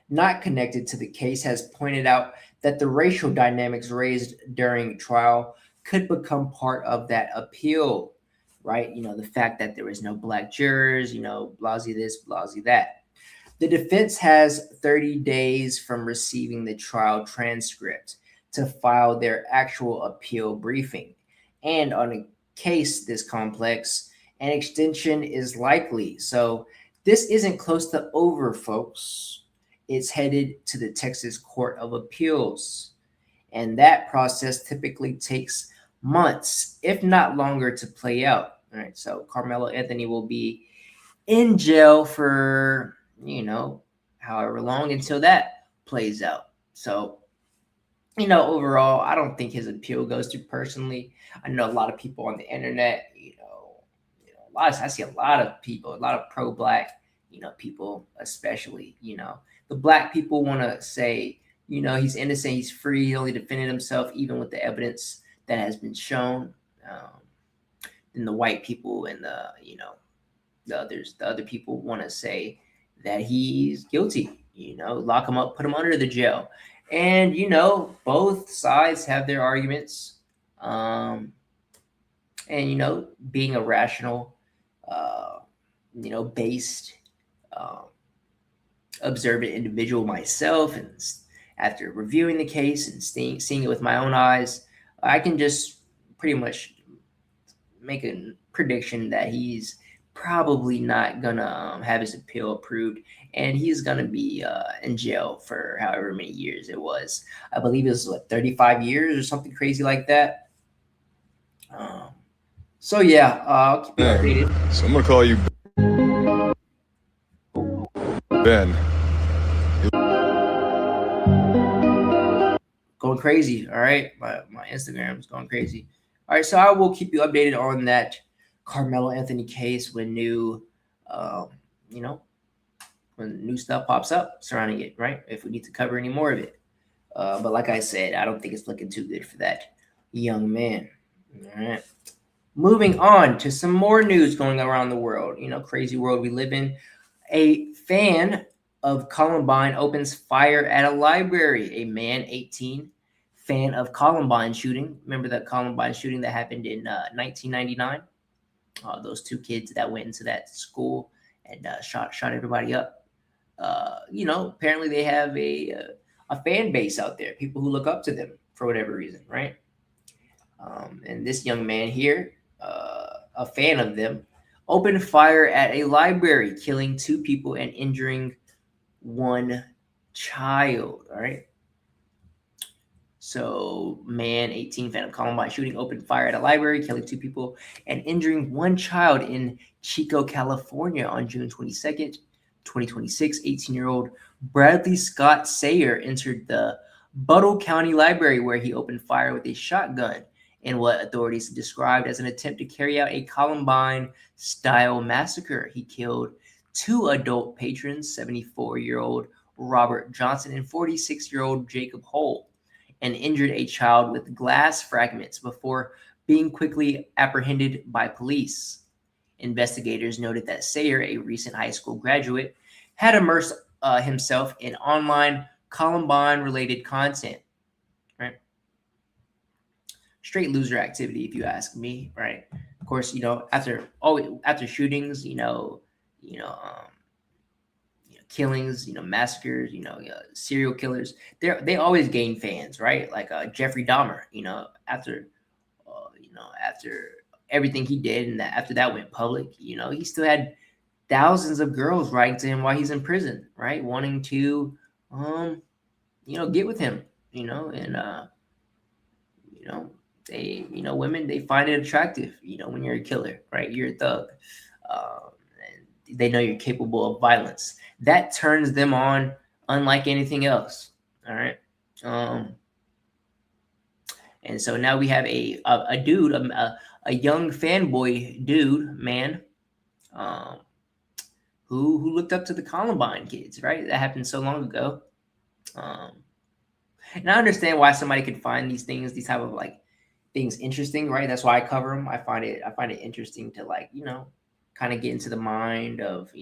not connected to the case, has pointed out that the racial dynamics raised during trial could become part of that appeal, right? The fact that there was no black jurors, blasey this, blasey that. The defense has 30 days from receiving the trial transcript to file their actual appeal briefing. And on a case this complex, an extension is likely. So This isn't close to over, folks. It's headed to the Texas Court of Appeals. And that process typically takes months, if not longer, to play out. All right, so Karmelo Anthony will be in jail for, however long until that plays out. So, overall, I don't think his appeal goes through personally. I know a lot of people on the internet, I see a lot of people, a lot of pro-black, people, especially, the black people want to say, he's innocent, he's free, he only defended himself, even with the evidence that has been shown. And the white people and the other people want to say that he's guilty, lock him up, put him under the jail. And, both sides have their arguments. And, being a rational, based, observant individual myself, and after reviewing the case and seeing it with my own eyes, I can just pretty much make a prediction that he's probably not gonna have his appeal approved, and he's gonna be in jail for however many years it was. I believe it was 35 years or something crazy like that. So yeah, I'll keep you updated. So I'm gonna call you Ben. Going crazy. All right, my Instagram is going crazy. All right, so I will keep you updated on that Karmelo Anthony case when new stuff pops up surrounding it, right? If we need to cover any more of it. But like I said, I don't think it's looking too good for that young man. All right. Moving on to some more news going around the world. Crazy world we live in. A fan of Columbine opens fire at a library. A man, 18, fan of Columbine shooting. Remember the Columbine shooting that happened in 1999? Those two kids that went into that school and shot everybody up. Apparently they have a fan base out there, people who look up to them for whatever reason, right? And this young man here, a fan of them, opened fire at a library, killing 2 people and injuring 1 child. All right. So, man, 18, fan of Columbine shooting, opened fire at a library, killing 2 people and injuring 1 child in Chico, California on June 22nd, 2026. 18-year-old Bradley Scott Sayer entered the Buttle County Library, where he opened fire with a shotgun in what authorities described as an attempt to carry out a Columbine-style massacre. He killed 2 adult patrons, 74-year-old Robert Johnson and 46-year-old Jacob Hull, and injured a child with glass fragments before being quickly apprehended by police. Investigators noted that Sayer, a recent high school graduate, had immersed himself in online Columbine-related content. Right? Straight loser activity, if you ask me. Right? Of course, after shootings, killings, massacres, serial killers, they always gain fans, right? Like Jeffrey Dahmer, after everything he did, and after that went public, he still had thousands of girls writing to him while he's in prison, right? Wanting to, get with him, and they, women, they find it attractive, when you're a killer, right? You're a thug. And they know you're capable of violence. That turns them on unlike anything else. All right. And so now we have a dude, a young fanboy dude, man, who looked up to the Columbine kids, right? That happened so long ago. And I understand why somebody could find these type of things interesting, right? That's why I cover them. I find it interesting to kind of get into the mind of,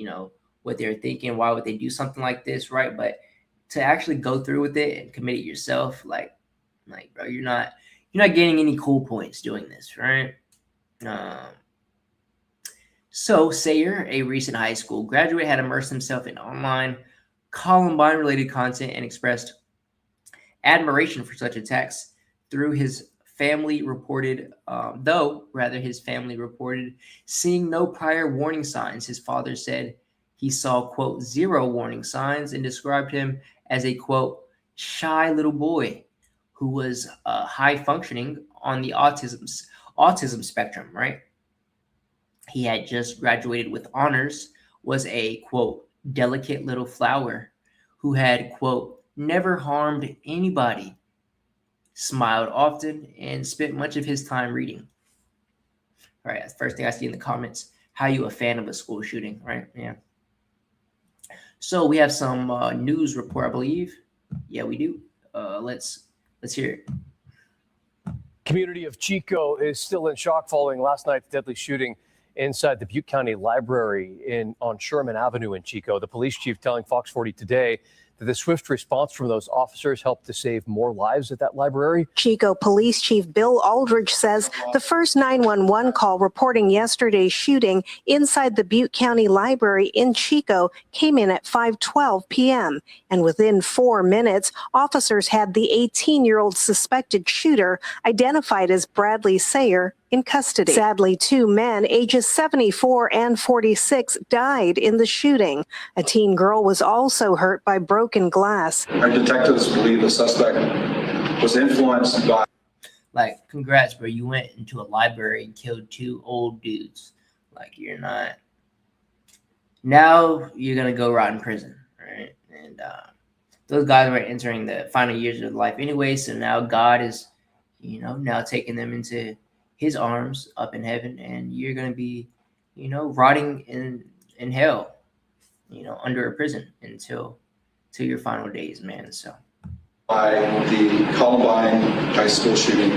what they're thinking, why would they do something like this, right? But to actually go through with it and commit it yourself, bro, you're not getting any cool points doing this, right? So Sayer, a recent high school graduate, had immersed himself in online Columbine-related content and expressed admiration for such attacks through his family reported, his family reported seeing no prior warning signs. His father said he saw, quote, zero warning signs and described him as a, quote, shy little boy who was high functioning on the autism spectrum, right? He had just graduated with honors, was a, quote, delicate little flower who had, quote, never harmed anybody, smiled often, and spent much of his time reading. All right, that's the first thing I see in the comments. How you a fan of a school shooting, right? Yeah. So we have some news report, I believe. Yeah, we do. Let's hear it. Community of Chico is still in shock following last night's deadly shooting inside the Butte County Library on Sherman Avenue in Chico. The police chief telling Fox 40 today that the swift response from those officers helped to save more lives at that library. Chico Police Chief Bill Aldridge says the first 911 call reporting yesterday's shooting inside the Butte County Library in Chico came in at 5:12 p.m. And within 4 minutes, officers had the 18-year-old suspected shooter, identified as Bradley Sayer, in custody. Sadly, 2 men, ages 74 and 46, died in the shooting. A teen girl was also hurt by broken glass. Our detectives believe the suspect was influenced by... Like, congrats, bro. You went into a library and killed 2 old dudes. Like, you're not... Now, you're going to go rot in prison, right? And those guys were entering the final years of life anyway, so now God is, now taking them into his arms up in heaven, and you're going to be, rotting in hell, under a prison until your final days, man. So by the Columbine high school shooting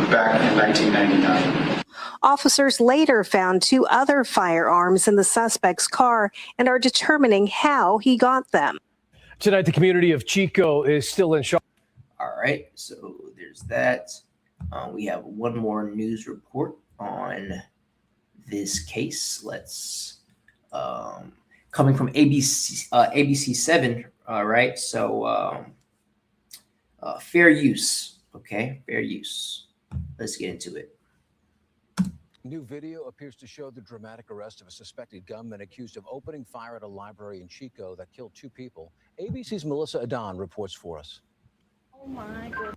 back in 1999. Officers later found 2 other firearms in the suspect's car and are determining how he got them. Tonight, the community of Chico is still in shock. All right, so there's that. We have one more news report on this case. Let's coming from ABC 7. All right, so fair use. Okay, fair use. Let's get into it. New video appears to show the dramatic arrest of a suspected gunman accused of opening fire at a library in Chico that killed 2 people. ABC's Melissa Adon reports for us. Oh my God.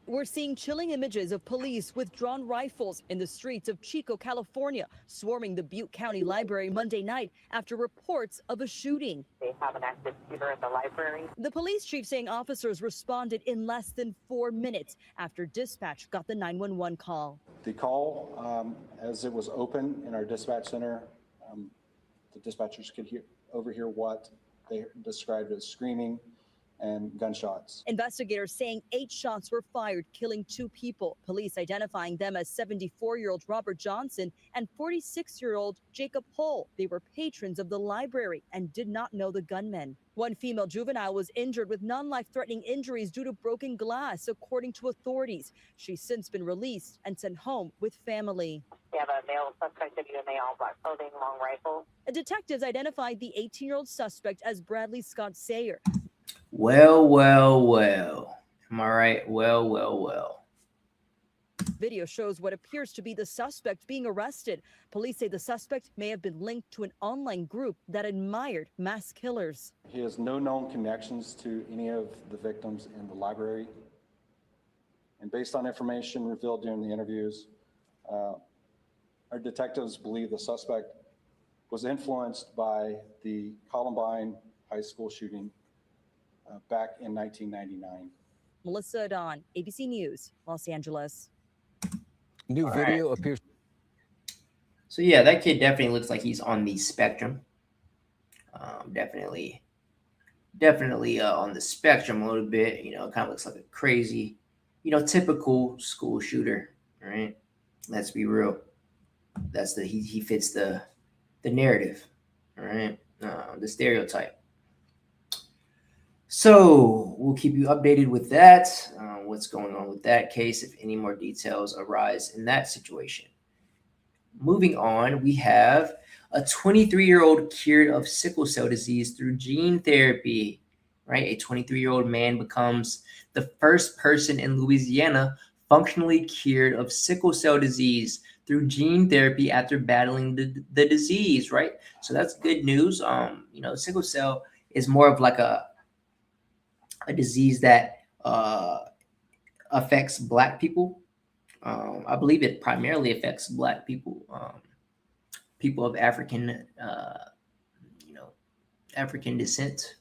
We're seeing chilling images of police with drawn rifles in the streets of Chico, California, swarming the Butte County Library Monday night after reports of a shooting. They have an active shooter at the library. The police chief saying officers responded in less than 4 minutes after dispatch got the 911 call. The call, as it was open in our dispatch center, the dispatchers could overhear what they described as screaming and gunshots. Investigators saying 8 shots were fired, killing 2 people. Police identifying them as 74-year-old Robert Johnson and 46-year-old Jacob Hull. They were patrons of the library and did not know the gunmen. One female juvenile was injured with non-life-threatening injuries due to broken glass, according to authorities. She's since been released and sent home with family. They have a male suspect in all black clothing, long rifle. Detectives identified the 18-year-old suspect as Bradley Scott Sayer. Well. Am I right? Well. Video shows what appears to be the suspect being arrested. Police say the suspect may have been linked to an online group that admired mass killers. He has no known connections to any of the victims in the library. And based on information revealed during the interviews, our detectives believe the suspect was influenced by the Columbine high school shooting back in 1999. Melissa Adon, ABC News, Los Angeles. New video appears. So yeah, that kid definitely looks like he's on the spectrum. Definitely on the spectrum a little bit. Kind of looks like a crazy, typical school shooter. Right? Let's be real. That's he fits the narrative. All right, the stereotype. So we'll keep you updated with that, what's going on with that case, if any more details arise in that situation. Moving on, we have a 23-year-old cured of sickle cell disease through gene therapy, right? A 23-year-old man becomes the first person in Louisiana functionally cured of sickle cell disease through gene therapy after battling the disease, right? So that's good news. You know, sickle cell is more of like a disease that affects Black people. I believe it primarily affects Black people, people of African, African descent.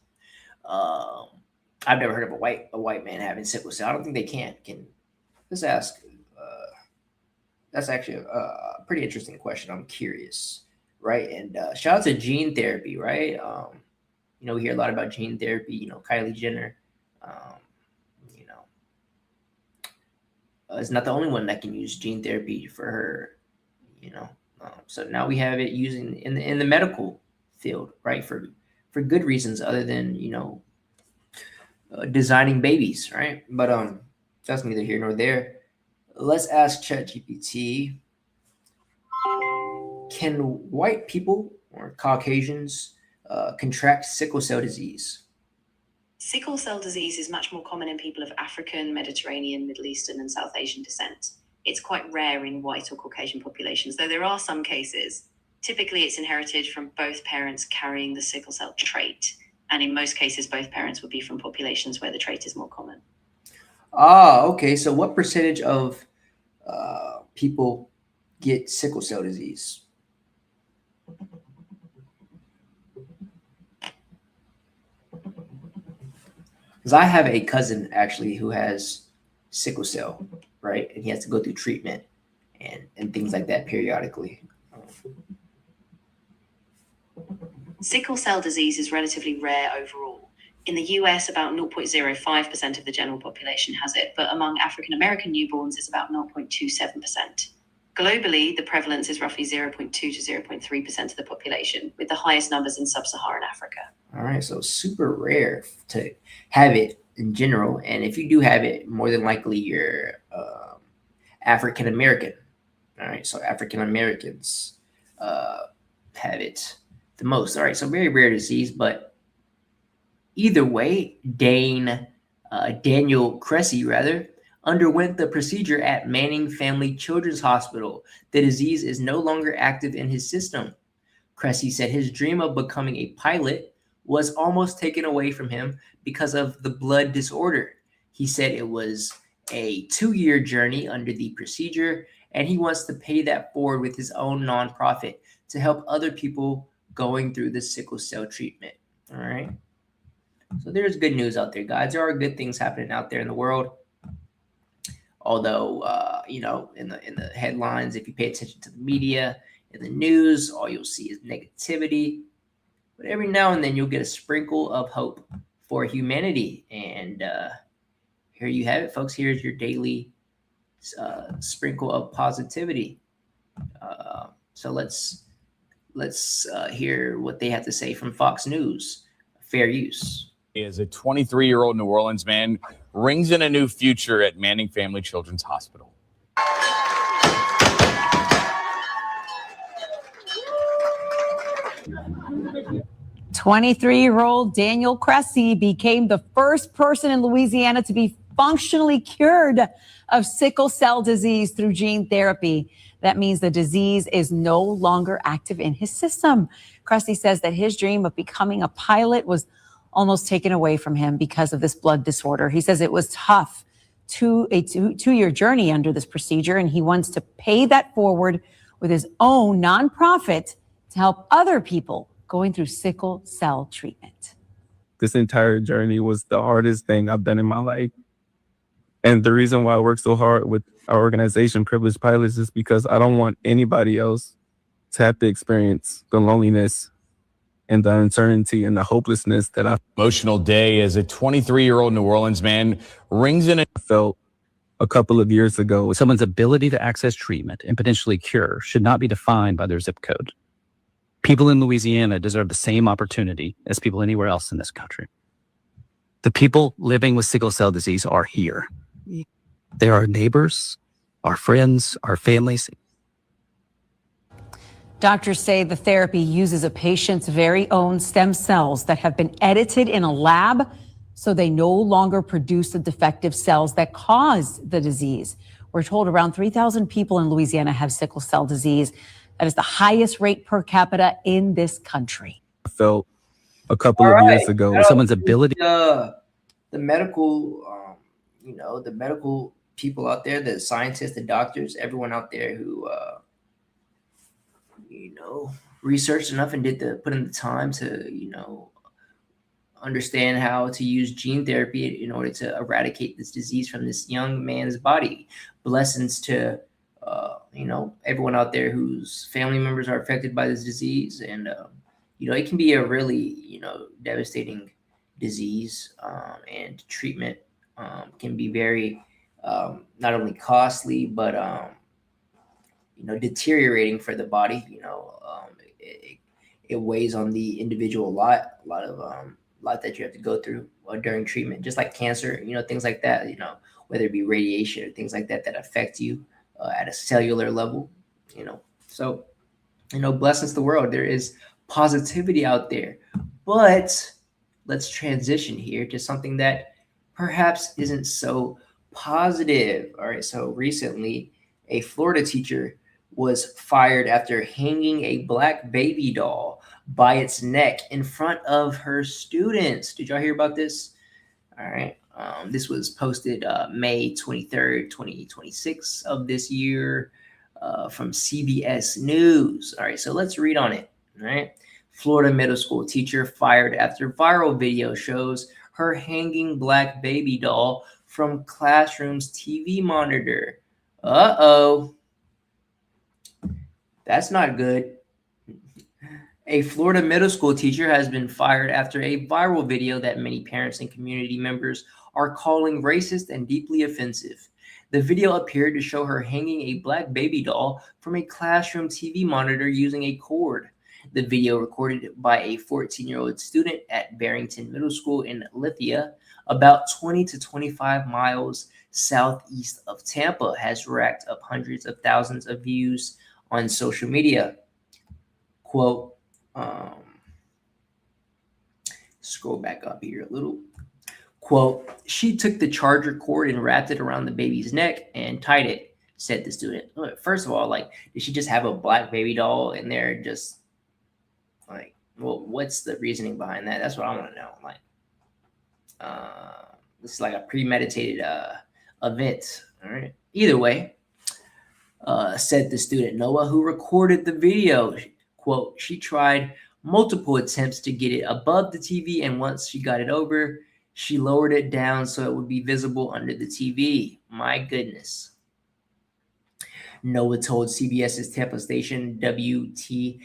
I've never heard of a white man having sickle cell. I don't think they can. Let's ask. That's actually a pretty interesting question. I'm curious, right? And shout out to gene therapy, right? You know, we hear a lot about gene therapy. You know, Kylie Jenner. Is not the only one that can use gene therapy for her. You know, so now we have it using in the medical field, right? For good reasons other than designing babies, right? But that's neither here nor there. Let's ask ChatGPT. Can white people or Caucasians contract sickle cell disease? Sickle cell disease is much more common in people of African, Mediterranean, Middle Eastern, and South Asian descent. It's quite rare in white or Caucasian populations, though there are some cases. Typically, it's inherited from both parents carrying the sickle cell trait. And in most cases, both parents would be from populations where the trait is more common. Ah, okay. So what percentage of people get sickle cell disease? Because I have a cousin actually who has sickle cell, right? And he has to go through treatment and things like that periodically. Sickle cell disease is relatively rare overall. In the US, about 0.05% of the general population has it, but among African American newborns, it's about 0.27%. Globally, the prevalence is roughly 0.2 to 0.3% of the population, with the highest numbers in sub-Saharan Africa. All right, so super rare to have it in general. And if you do have it, more than likely you're African American. All right, so African Americans have it the most. All right, so very rare disease, but either way, Daniel Cressy, underwent the procedure at Manning Family Children's Hospital. The disease is no longer active in his system. Cressy said his dream of becoming a pilot was almost taken away from him because of the blood disorder. He said it was a 2-year journey under the procedure, and he wants to pay that forward with his own nonprofit to help other people going through the sickle cell treatment. All right. So there's good news out there, guys. There are good things happening out there in the world. Although, in the headlines, if you pay attention to the media, in the news, all you'll see is negativity. But every now and then you'll get a sprinkle of hope for humanity. And here you have it, folks. Here's your daily sprinkle of positivity. So let's hear what they have to say from Fox News. Fair use. Is a 23-year-old New Orleans man rings in a new future at Manning Family Children's Hospital. 23-year-old Daniel Cressy became the first person in Louisiana to be functionally cured of sickle cell disease through gene therapy. That means the disease is no longer active in his system. Cressy says that his dream of becoming a pilot was almost taken away from him because of this blood disorder. He says it was tough, a two-year journey under this procedure, and he wants to pay that forward with his own nonprofit to help other people going through sickle cell treatment. This entire journey was the hardest thing I've done in my life. And the reason why I work so hard with our organization, Privileged Pilots, is because I don't want anybody else to have to experience the loneliness and the uncertainty and the hopelessness that I Emotional day as a 23-year-old New Orleans man rings in. I felt a couple of years ago. Someone's ability to access treatment and potentially cure should not be defined by their zip code. People in Louisiana deserve the same opportunity as people anywhere else in this country. The people living with sickle cell disease are here. They're our neighbors, our friends, our families. Doctors say the therapy uses a patient's very own stem cells that have been edited in a lab so they no longer produce the defective cells that cause the disease. We're told around 3,000 people in Louisiana have sickle cell disease. That is the highest rate per capita in this country. I felt a couple All of years right. ago. Someone's ability. The medical, the medical people out there, the scientists, the doctors, everyone out there who, researched enough and put in the time to, understand how to use gene therapy in order to eradicate this disease from this young man's body. Blessings to, everyone out there whose family members are affected by this disease. And, it can be a really, devastating disease, and treatment can be very not only costly, but, deteriorating for the body. It weighs on the individual a lot that you have to go through during treatment, just like cancer, things like that, whether it be radiation or things like that affect you at a cellular level, so, blessings to the world. There is positivity out there, but let's transition here to something that perhaps isn't so positive. All right. So recently a Florida teacher was fired after hanging a black baby doll by its neck in front of her students. Did y'all hear about this? All right. This was posted May 23rd, 2026 of this year from CBS News. All right. So let's read on it. All right. Florida middle school teacher fired after viral video shows her hanging black baby doll from classroom's TV monitor. Uh-oh. That's not good. A Florida middle school teacher has been fired after a viral video that many parents and community members are calling racist and deeply offensive. The video appeared to show her hanging a black baby doll from a classroom TV monitor using a cord. The video, recorded by a 14-year-old student at Barrington Middle School in Lithia, about 20 to 25 miles southeast of Tampa, has racked up hundreds of thousands of views on social media. Quote, scroll back up here a little. Quote, she took the charger cord and wrapped it around the baby's neck and tied it, said the student. First of all, did she just have a black baby doll in there? Just what's the reasoning behind that? That's what I want to know. This is like a premeditated event. All right. Either way, said the student Noah, who recorded the video. Quote, she tried multiple attempts to get it above the TV, and once she got it over, she lowered it down so it would be visible under the TV. My goodness. Noah told CBS's Tampa station WTSP,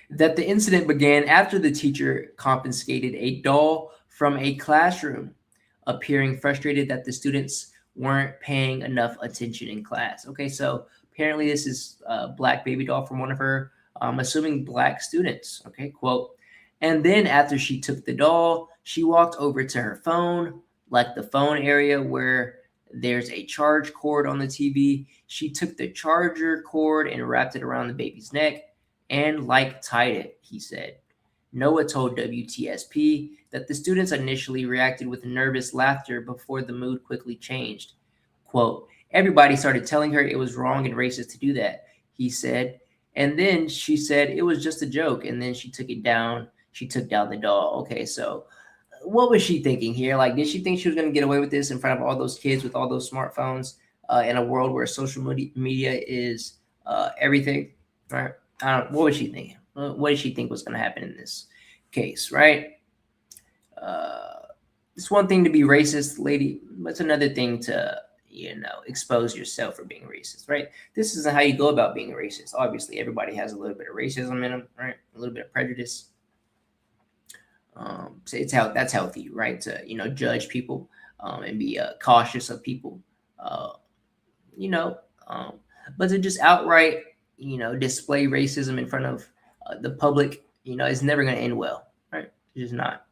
that the incident began after the teacher confiscated a doll from a classroom, appearing frustrated that the students weren't paying enough attention in class. Okay, so apparently this is a black baby doll from one of her, I'm assuming black students. Okay, quote, and then after she took the doll, she walked over to her phone, like the phone area where there's a charge cord on the TV. She took the charger cord and wrapped it around the baby's neck and tied it, he said. Noah told WTSP that the students initially reacted with nervous laughter before the mood quickly changed. Quote, everybody started telling her it was wrong and racist to do that, he said. And then she said it was just a joke, and then she took it down. She took down the doll. Okay, so what was she thinking here? Did she think she was going to get away with this in front of all those kids with all those smartphones in a world where social media is everything? Right? What was she thinking? What did she think was going to happen in this case? Right? It's one thing to be racist, lady, but it's another thing to expose yourself for being racist. Right? This isn't how you go about being racist. Obviously, everybody has a little bit of racism in them. Right? A little bit of prejudice. So that's healthy, right? To judge people and be cautious of people, but to just outright display racism in front of the public, is never going to end well, right? It's just not.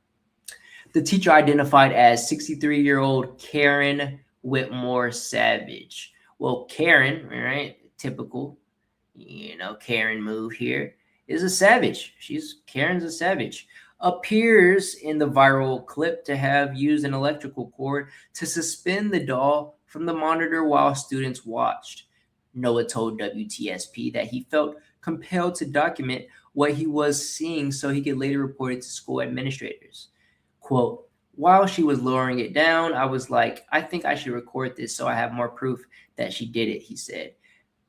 The teacher identified as 63-year-old Karen Whitmore Savage. Well, Karen, right? Typical, Karen move here, is a savage. Karen's a savage. appears in the viral clip to have used an electrical cord to suspend the doll from the monitor while students watched. Noah told WTSP that he felt compelled to document what he was seeing so he could later report it to school administrators. Quote, while she was lowering it down, I was like, I think I should record this so I have more proof that she did it, he said.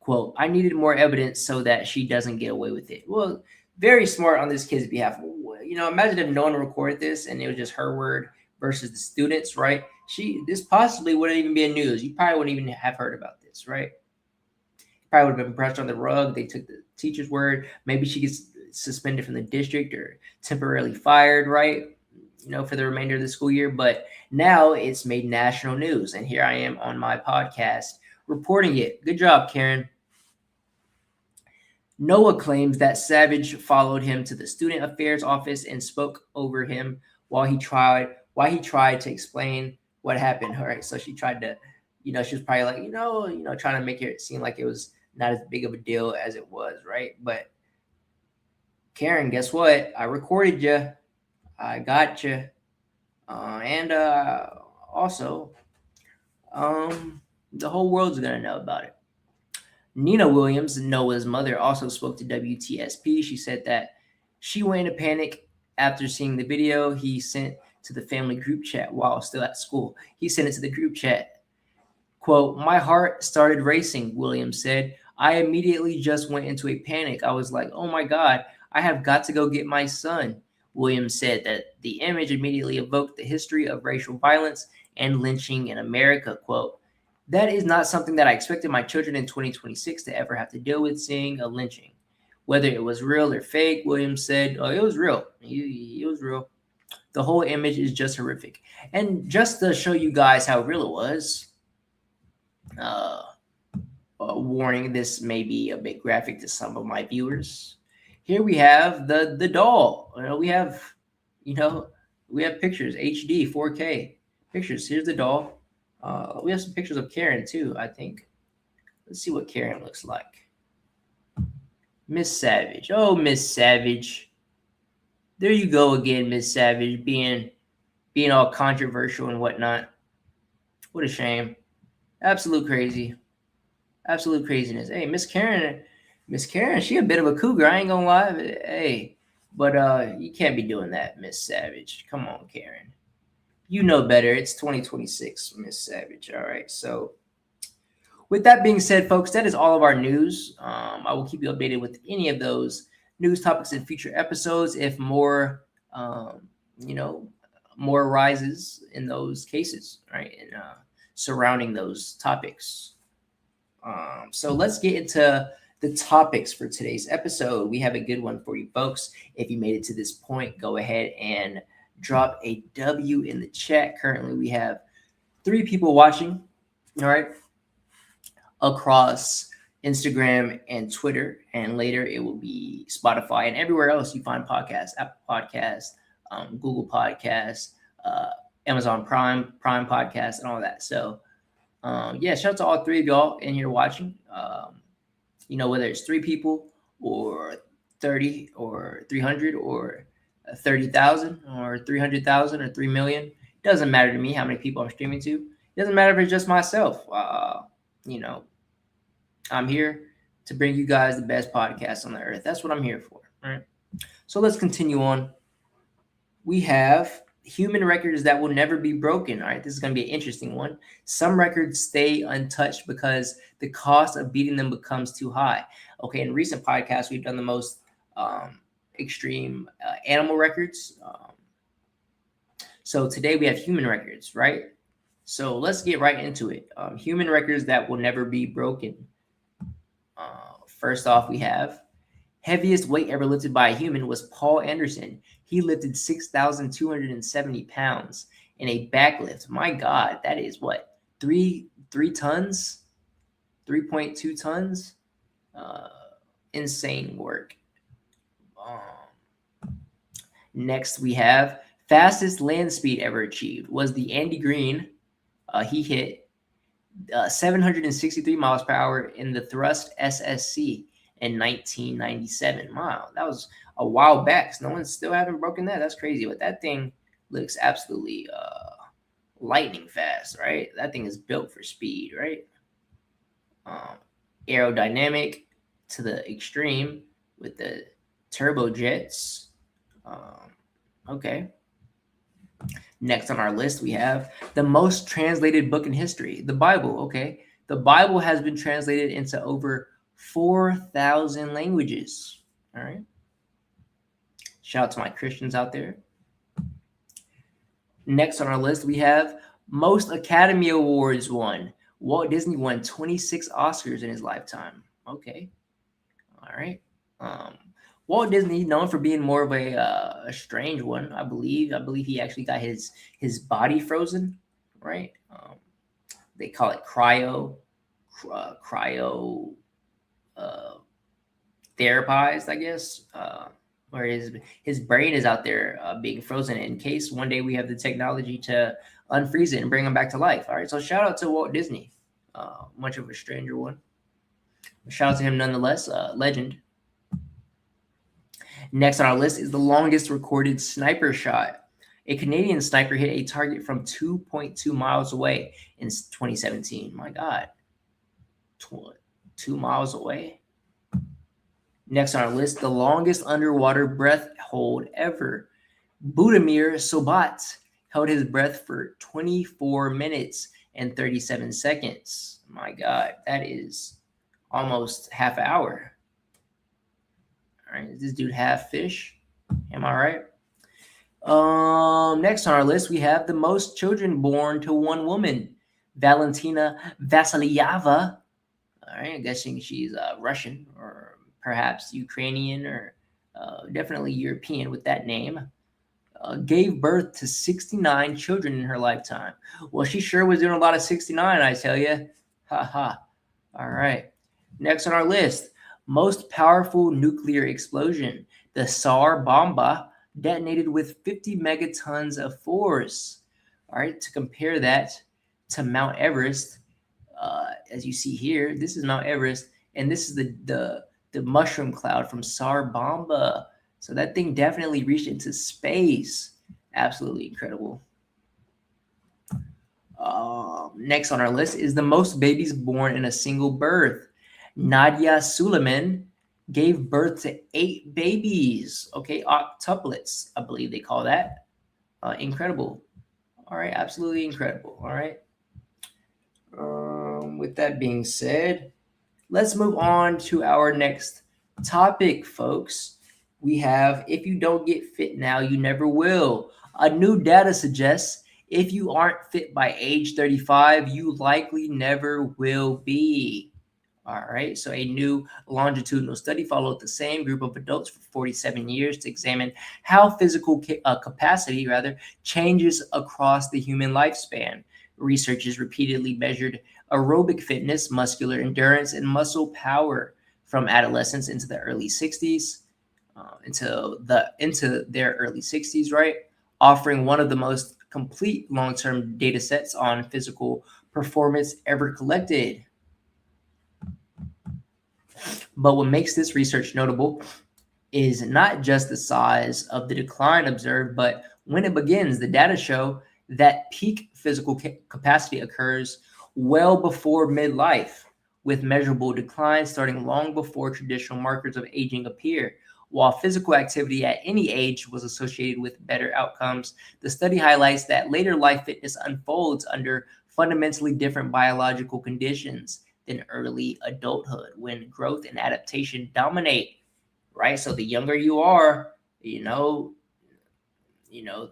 Quote, I needed more evidence so that she doesn't get away with it. Well, very smart on this kid's behalf. Imagine if no one recorded this and it was just her word versus the students, right? This possibly wouldn't even be in news. You probably wouldn't even have heard about this, right? Probably would have been brushed on the rug. They took the teacher's word. Maybe she gets suspended from the district or temporarily fired, right? For the remainder of the school year. But now it's made national news. And here I am on my podcast reporting it. Good job, Karen. Noah claims that Savage followed him to the student affairs office and spoke over him while he tried to explain what happened. All right. So she tried to, she was probably like, trying to make it seem like it was not as big of a deal as it was, right? But Karen, guess what? I recorded you. I got you. And also, the whole world's going to know about it. Nina Williams, Noah's mother, also spoke to WTSP. She said that she went into panic after seeing the video he sent to the family group chat while still at school. He sent it to the group chat. Quote, my heart started racing, Williams said. I immediately just went into a panic. I was like, oh my God, I have got to go get my son. Williams said that the image immediately evoked the history of racial violence and lynching in America. Quote, that is not something that I expected my children in 2026 to ever have to deal with, seeing a lynching. Whether it was real or fake, Williams said, oh, it was real. It was real. The whole image is just horrific. And just to show you guys how real it was, warning, this may be a bit graphic to some of my viewers. Here we have the doll. We have pictures, HD, 4K pictures. Here's the doll. We have some pictures of Karen too, I think. Let's see what Karen looks like. Miss Savage. Oh, Miss Savage. There you go again, Miss Savage, being all controversial and whatnot. What a shame. Absolute crazy. Absolute craziness. Hey, Miss Karen, she a bit of a cougar. I ain't gonna lie. Hey, but you can't be doing that, Miss Savage. Come on, Karen. You know better. It's 2026, Miss Savage. All right. So with that being said, folks, that is all of our news. I will keep you updated with any of those news topics in future episodes if more, more arises in those cases, right? And surrounding those topics. So let's get into the topics for today's episode. We have a good one for you folks. If you made it to this point, go ahead and drop a W in the chat. Currently, we have 3 people watching, all right, across Instagram and Twitter. And later it will be Spotify and everywhere else you find podcasts, Apple Podcasts, Google Podcasts, Amazon Prime Podcasts, and all that. So, shout out to all 3 of y'all in here watching. Whether it's 3 people or 30 or 300 or 30,000 or 300,000 or 3 million. Doesn't matter to me how many people I'm streaming to. Doesn't matter if it's just myself. I'm here to bring you guys the best podcast on the earth. That's what I'm here for. All right. So let's continue on. We have human records that will never be broken. All right. This is going to be an interesting one. Some records stay untouched because the cost of beating them becomes too high. Okay. In recent podcasts, we've done the most extreme animal records. So today we have human records, right? So let's get right into it. Human records that will never be broken. First off, we have heaviest weight ever lifted by a human was Paul Anderson. He lifted 6,270 pounds in a backlift. My God, that is what? 3 tons? 3.2 tons? Insane work. Next, we have fastest land speed ever achieved was the Andy Green. He hit 763 miles per hour in the Thrust SSC. in 1997. Wow, that was a while back. So no one's still haven't broken that. That's crazy. But that thing looks absolutely lightning fast, right? That thing is built for speed, right? Aerodynamic to the extreme with the turbojets. Okay. Next on our list, we have the most translated book in history, the Bible. Okay. The Bible has been translated into over 4,000 languages. All right. Shout out to my Christians out there. Next on our list, we have most Academy Awards won. Walt Disney won 26 Oscars in his lifetime. Okay. All right. Walt Disney, known for being more of a strange one, I believe. I believe he actually got his body frozen, right? They call it cryo therapized, I guess. Where his brain is out there being frozen in case one day we have the technology to unfreeze it and bring him back to life. All right. So shout out to Walt Disney. Much of a stranger one. Shout out to him nonetheless. Legend. Next on our list is the longest recorded sniper shot. A Canadian sniper hit a target from 2.2 miles away in 2017. My God. 2 miles away. Next on our list, the longest underwater breath hold ever. Budimir Sobat held his breath for 24 minutes and 37 seconds. My God, that is almost half an hour. All right, is this dude half fish? Am I right? Next on our list, we have the most children born to one woman, Valentina Vasilyeva. All right, I'm guessing she's Russian or perhaps Ukrainian or definitely European with that name. Gave birth to 69 children in her lifetime. Well, she sure was doing a lot of 69, I tell you. Ha ha. All right. Next on our list, most powerful nuclear explosion. The Tsar Bomba detonated with 50 megatons of force. All right. To compare that to Mount Everest, as you see here, this is Mount Everest, and this is the mushroom cloud from Tsar Bomba. So that thing definitely reached into space. Absolutely incredible. Next on our list is the most babies born in a single birth. Nadia Suleiman gave birth to 8 babies. Okay, octuplets, I believe they call that. Incredible. All right, absolutely incredible. All right. With that being said, let's move on to our next topic, folks. We have, if you don't get fit now, you never will. A new data suggests if you aren't fit by age 35, you likely never will be. All right. So a new longitudinal study followed the same group of adults for 47 years to examine how physical capacity changes across the human lifespan. Researchers repeatedly measured aerobic fitness, muscular endurance, and muscle power from adolescence into the early 60s. Into their early 60s, right? Offering one of the most complete long-term data sets on physical performance ever collected. But what makes this research notable is not just the size of the decline observed, but when it begins. The data show that peak physical capacity occurs well before midlife, with measurable decline starting long before traditional markers of aging appear. While physical activity at any age was associated with better outcomes, the study highlights that later life fitness unfolds under fundamentally different biological conditions than early adulthood, when growth and adaptation dominate, right? So the younger you are, the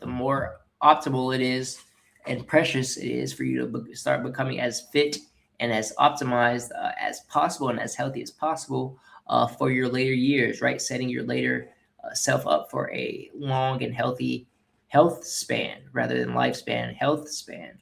more optimal it is and precious it is for you to start becoming as fit and as optimized as possible and as healthy as possible for your later years, right? Setting your later self up for a long and healthy health span rather than lifespan, health span.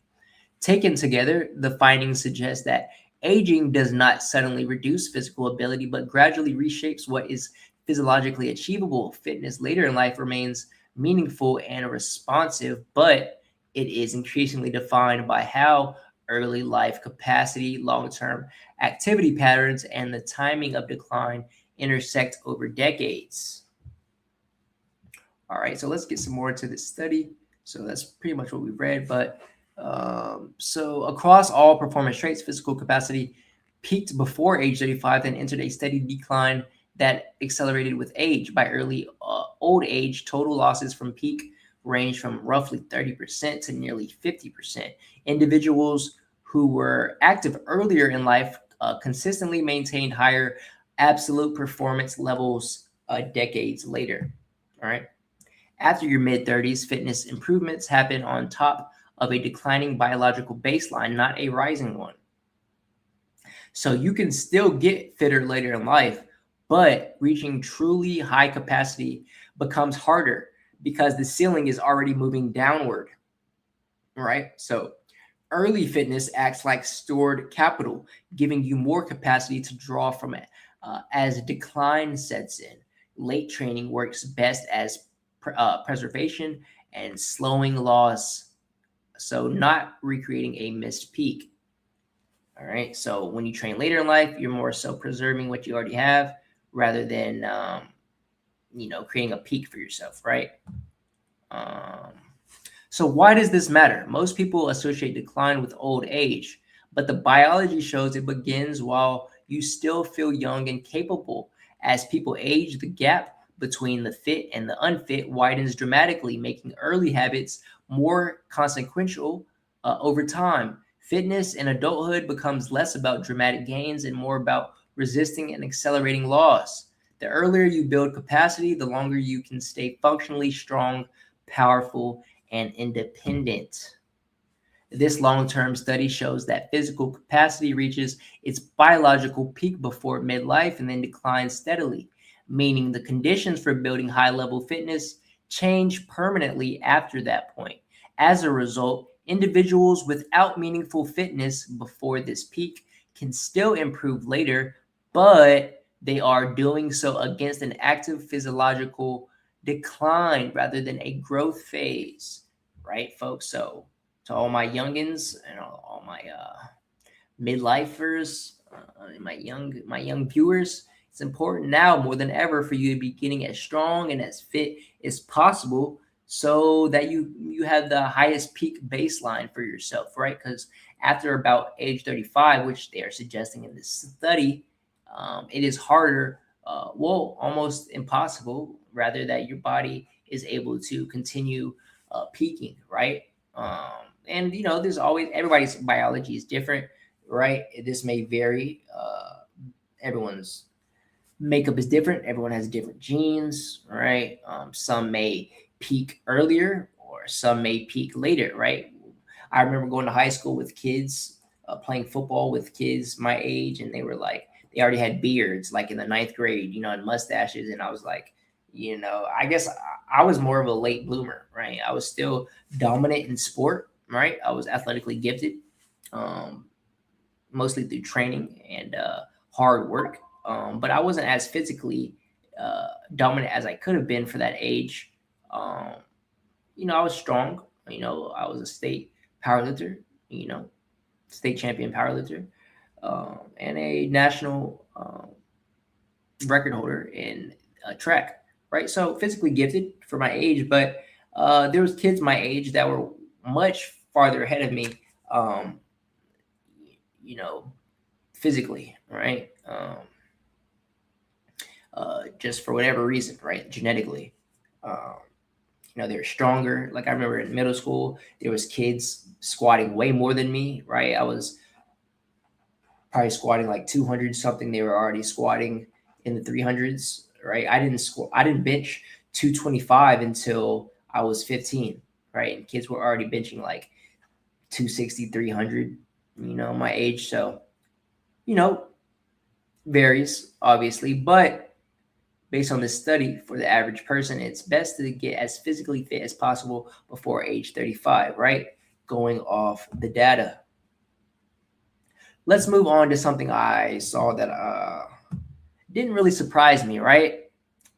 Taken together, the findings suggest that aging does not suddenly reduce physical ability, but gradually reshapes what is physiologically achievable. Fitness later in life remains meaningful and responsive, but it is increasingly defined by how early life capacity, long-term activity patterns, and the timing of decline intersect over decades. All right, so let's get some more into this study. So that's pretty much what we've read. But so across all performance traits, physical capacity peaked before age 35, then entered a steady decline that accelerated with age. By early old age, total losses from peak range from roughly 30% to nearly 50%. Individuals who were active earlier in life consistently maintained higher absolute performance levels decades later. All right. After your mid-30s, fitness improvements happen on top of a declining biological baseline, not a rising one. So you can still get fitter later in life, but reaching truly high capacity becomes harder because the ceiling is already moving downward, right? So early fitness acts like stored capital, giving you more capacity to draw from it as decline sets in. Late training works best as preservation and slowing loss, so not recreating a missed peak. All right, so when you train later in life, you're more so preserving what you already have rather than creating a peak for yourself, right? So why does this matter? Most people associate decline with old age, but the biology shows it begins while you still feel young and capable. As people age, the gap between the fit and the unfit widens dramatically, making early habits more consequential over time. Fitness in adulthood becomes less about dramatic gains and more about resisting and accelerating loss. The earlier you build capacity, the longer you can stay functionally strong, powerful, and independent. This long-term study shows that physical capacity reaches its biological peak before midlife and then declines steadily, meaning the conditions for building high-level fitness change permanently after that point. As a result, individuals without meaningful fitness before this peak can still improve later, but they are doing so against an active physiological decline rather than a growth phase, right, folks? So to all my youngins and all my midlifers, my young viewers, it's important now more than ever for you to be getting as strong and as fit as possible so that you have the highest peak baseline for yourself, right? Because after about age 35, which they are suggesting in this study, it is harder, almost impossible, rather, that your body is able to continue peaking, right? And there's always, everybody's biology is different, right? This may vary. Everyone's makeup is different. Everyone has different genes, right? Some may peak earlier or some may peak later, right? I remember going to high school with kids, playing football with kids my age, and they already had beards, like in the 9th grade, and mustaches. And I was like, I guess I was more of a late bloomer, right? I was still dominant in sport, right? I was athletically gifted, mostly through training and hard work. But I wasn't as physically dominant as I could have been for that age. I was strong. I was a state powerlifter, state champion powerlifter, and a national record holder in track, right? So physically gifted for my age, but there was kids my age that were much farther ahead of me, physically, right? Just for whatever reason, right? Genetically, they were stronger. Like I remember in middle school, there was kids squatting way more than me, right? I was probably squatting like 200 something. They were already squatting in the 300s, right? I didn't bench 225 until I was 15, right? And kids were already benching like 260, 300, my age. So, varies obviously, but based on this study, for the average person, it's best to get as physically fit as possible before age 35, right? Going off the data. Let's move on to something I saw that didn't really surprise me, right?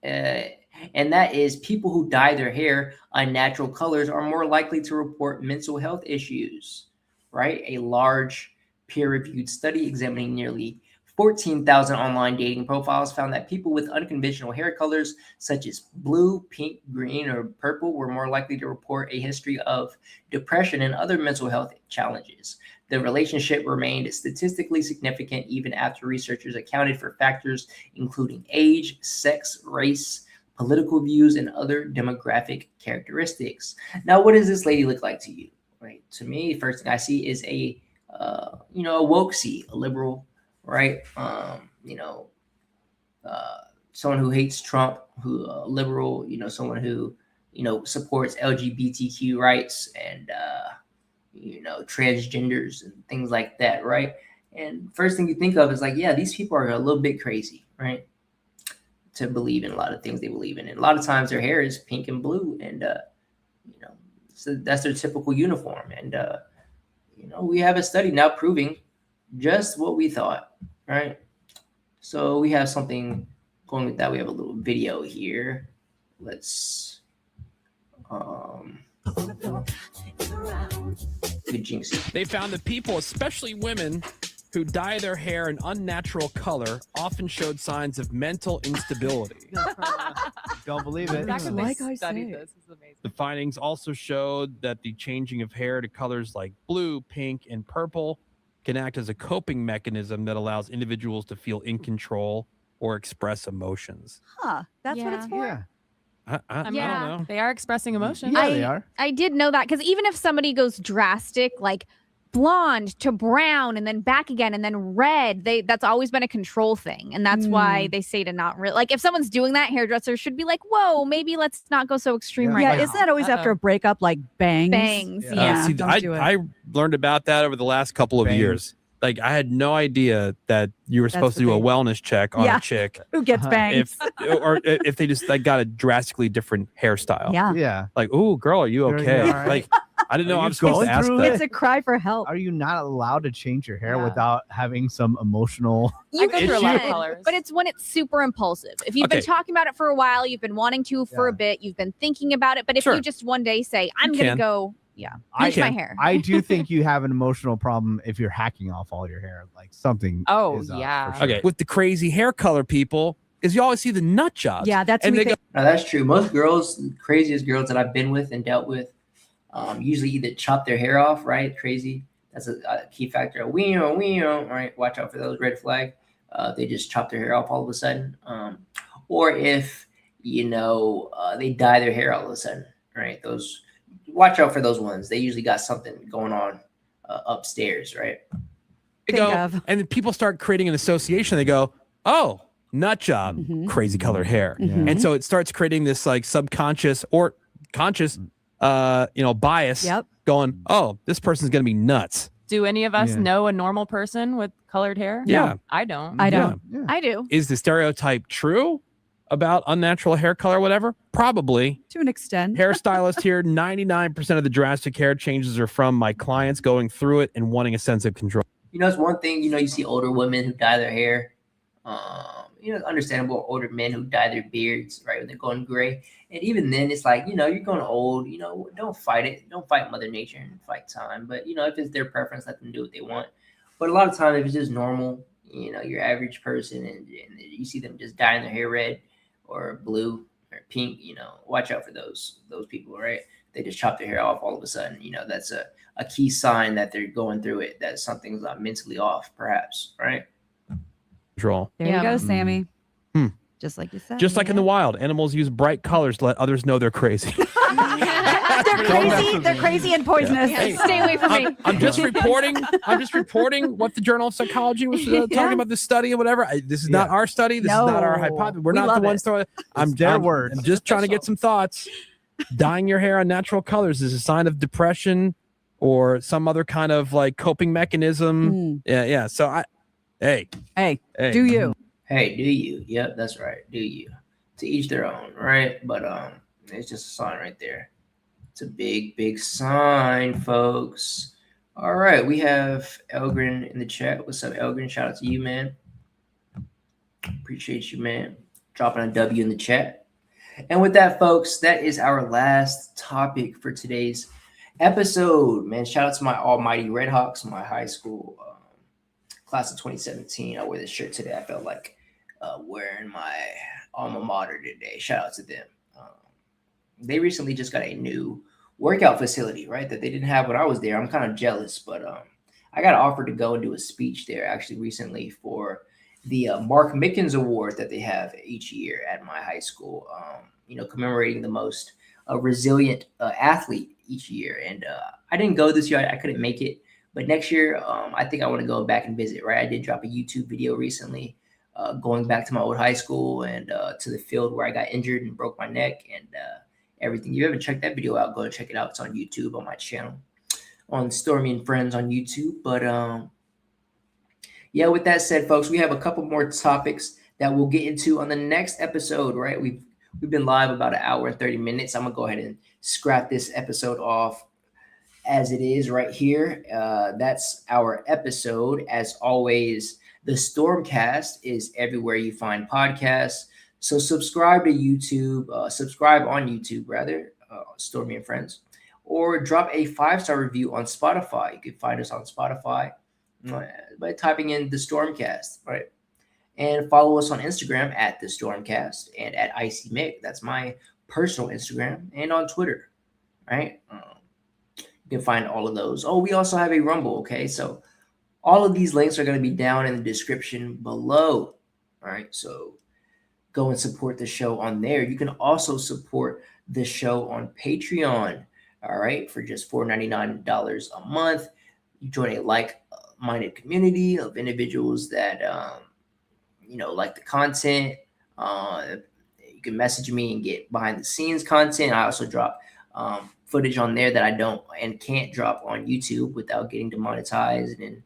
And that is people who dye their hair unnatural colors are more likely to report mental health issues, right? A large peer-reviewed study examining nearly 14,000 online dating profiles found that people with unconventional hair colors such as blue, pink, green, or purple were more likely to report a history of depression and other mental health challenges. The relationship remained statistically significant even after researchers accounted for factors including age, sex, race, political views, and other demographic characteristics. Now, what does this lady look like to you? Right? To me, the first thing I see is a woke see, a liberal, right? Someone who hates Trump, who liberal, someone who, supports LGBTQ rights and, transgenders and things like that, right? And first thing you think of is like, yeah, these people are a little bit crazy, right? To believe in a lot of things they believe in. And a lot of times their hair is pink and blue, and, so that's their typical uniform. And, we have a study now proving just what we thought, right? So we have something going with that. We have a little video here. Let's good jinx. They found that people, especially women, who dye their hair an unnatural color often showed signs of mental instability. Don't believe it. The findings also showed that the changing of hair to colors like blue, pink, and purple can act as a coping mechanism that allows individuals to feel in control or express emotions. Huh. That's what it's for? Yeah. I don't know. They are expressing emotions. Yeah, they are. I did know that, because even if somebody goes drastic, like blonde to brown and then back again and then red, that's always been a control thing, and that's why they say to not really, like, if someone's doing that, hairdressers should be like, whoa, maybe let's not go so extreme right now. Isn't that always after a breakup, like bangs? See, don't do it. I learned about that over the last couple of years. Like, I had no idea that you were supposed to do a wellness check on a chick who gets bangs, if they just like got a drastically different hairstyle. Yeah. Like, ooh, girl, are you okay? you all right? Like, I didn't know I was supposed going to ask through that. It's a cry for help. Are you not allowed to change your hair without having some emotional You go through a lot of colors, but it's when it's super impulsive. If you've been talking about it for a while, you've been wanting to for a bit, you've been thinking about it, but if you just one day say, I'm going to go, bleach my hair. I do think you have an emotional problem if you're hacking off all your hair. Like something. is up, for sure. Okay. With the crazy hair color people, is you always see the nut jobs. Yeah, that's and what they go, No, that's true. Most girls, craziest girls that I've been with and dealt with, usually either chop their hair off, right? Crazy. That's a key factor. Right? Watch out for those red flag. They just chop their hair off all of a sudden. Or if, they dye their hair all of a sudden, right? Watch out for those ones. They usually got something going on upstairs, right? they go, and then people start creating an association. They go, oh, nut job, crazy colored hair. And so it starts creating this like subconscious or conscious bias going, oh, this person's going to be nuts. Do any of us know a normal person with colored hair? Yeah. No, I don't. I don't. Yeah. I do. Is the stereotype true about unnatural hair color, whatever? Probably. To an extent. Hairstylist here, 99% of the drastic hair changes are from my clients going through it and wanting a sense of control. It's one thing, you see older women who dye their hair. Understandable older men who dye their beards, right, when they're going gray. And even then, it's like, you're going old, don't fight it. Don't fight Mother Nature and fight time. But, if it's their preference, let them do what they want. But a lot of times, if it's just normal, your average person, and you see them just dyeing their hair red or blue or pink, watch out for those people, right? They just chop their hair off all of a sudden. That's a key sign that they're going through it, that something's mentally off, perhaps, right? Control. There you go, Sammy. Just like you said. Just like in the wild, animals use bright colors to let others know they're crazy. They're crazy and poisonous. Hey, Stay away from me. I'm just reporting what the Journal of Psychology was talking about, this study or whatever. This is not our study. This is not our hypothesis. We're not the ones throwing. I'm just trying to get some thoughts. Dyeing your hair on natural colors is a sign of depression or some other kind of like coping mechanism. Yeah. So Hey, do you? Hey, do you? Yep, that's right. Do you? To each their own, right? But it's just a sign right there. It's a big, big sign, folks. All right, we have Elgrin in the chat. What's up, Elgrin? Shout out to you, man. Appreciate you, man. Dropping a W in the chat. And with that, folks, that is our last topic for today's episode. Man, shout out to my almighty Redhawks, my high school class of 2017. I wore this shirt today. I felt like wearing my alma mater today. Shout out to them. They recently just got a new workout facility, right, that they didn't have when I was there. I'm kind of jealous, but I got offered to go and do a speech there actually recently for the Mark Mickens Award that they have each year at my high school, commemorating the most resilient athlete each year. And I didn't go this year. I couldn't make it. But next year, I think I want to go back and visit, right? I did drop a YouTube video recently going back to my old high school and to the field where I got injured and broke my neck and everything. If you haven't checked that video out, go and check it out. It's on YouTube on my channel, on Stormy and Friends on YouTube. But yeah, with that said, folks, we have a couple more topics that we'll get into on the next episode, right? We've been live about an hour and 30 minutes. I'm going to go ahead and scrap this episode off as it is right here. That's our episode. As always, the StormCast is everywhere you find podcasts. So subscribe to YouTube, subscribe on YouTube, rather, Stormy and Friends, or drop a 5-star review on Spotify. You can find us on Spotify by typing in the StormCast, right? And follow us on Instagram at the StormCast and at Icy Mick. That's my personal Instagram, and on Twitter, right? You can find all of those. Oh, we also have a Rumble, okay? So all of these links are going to be down in the description below, all right? So go and support the show on there. You can also support the show on Patreon, all right, for just $4.99 a month. You join a like-minded community of individuals that, like the content. You can message me and get behind-the-scenes content. I also drop footage on there that I don't and can't drop on YouTube without getting demonetized and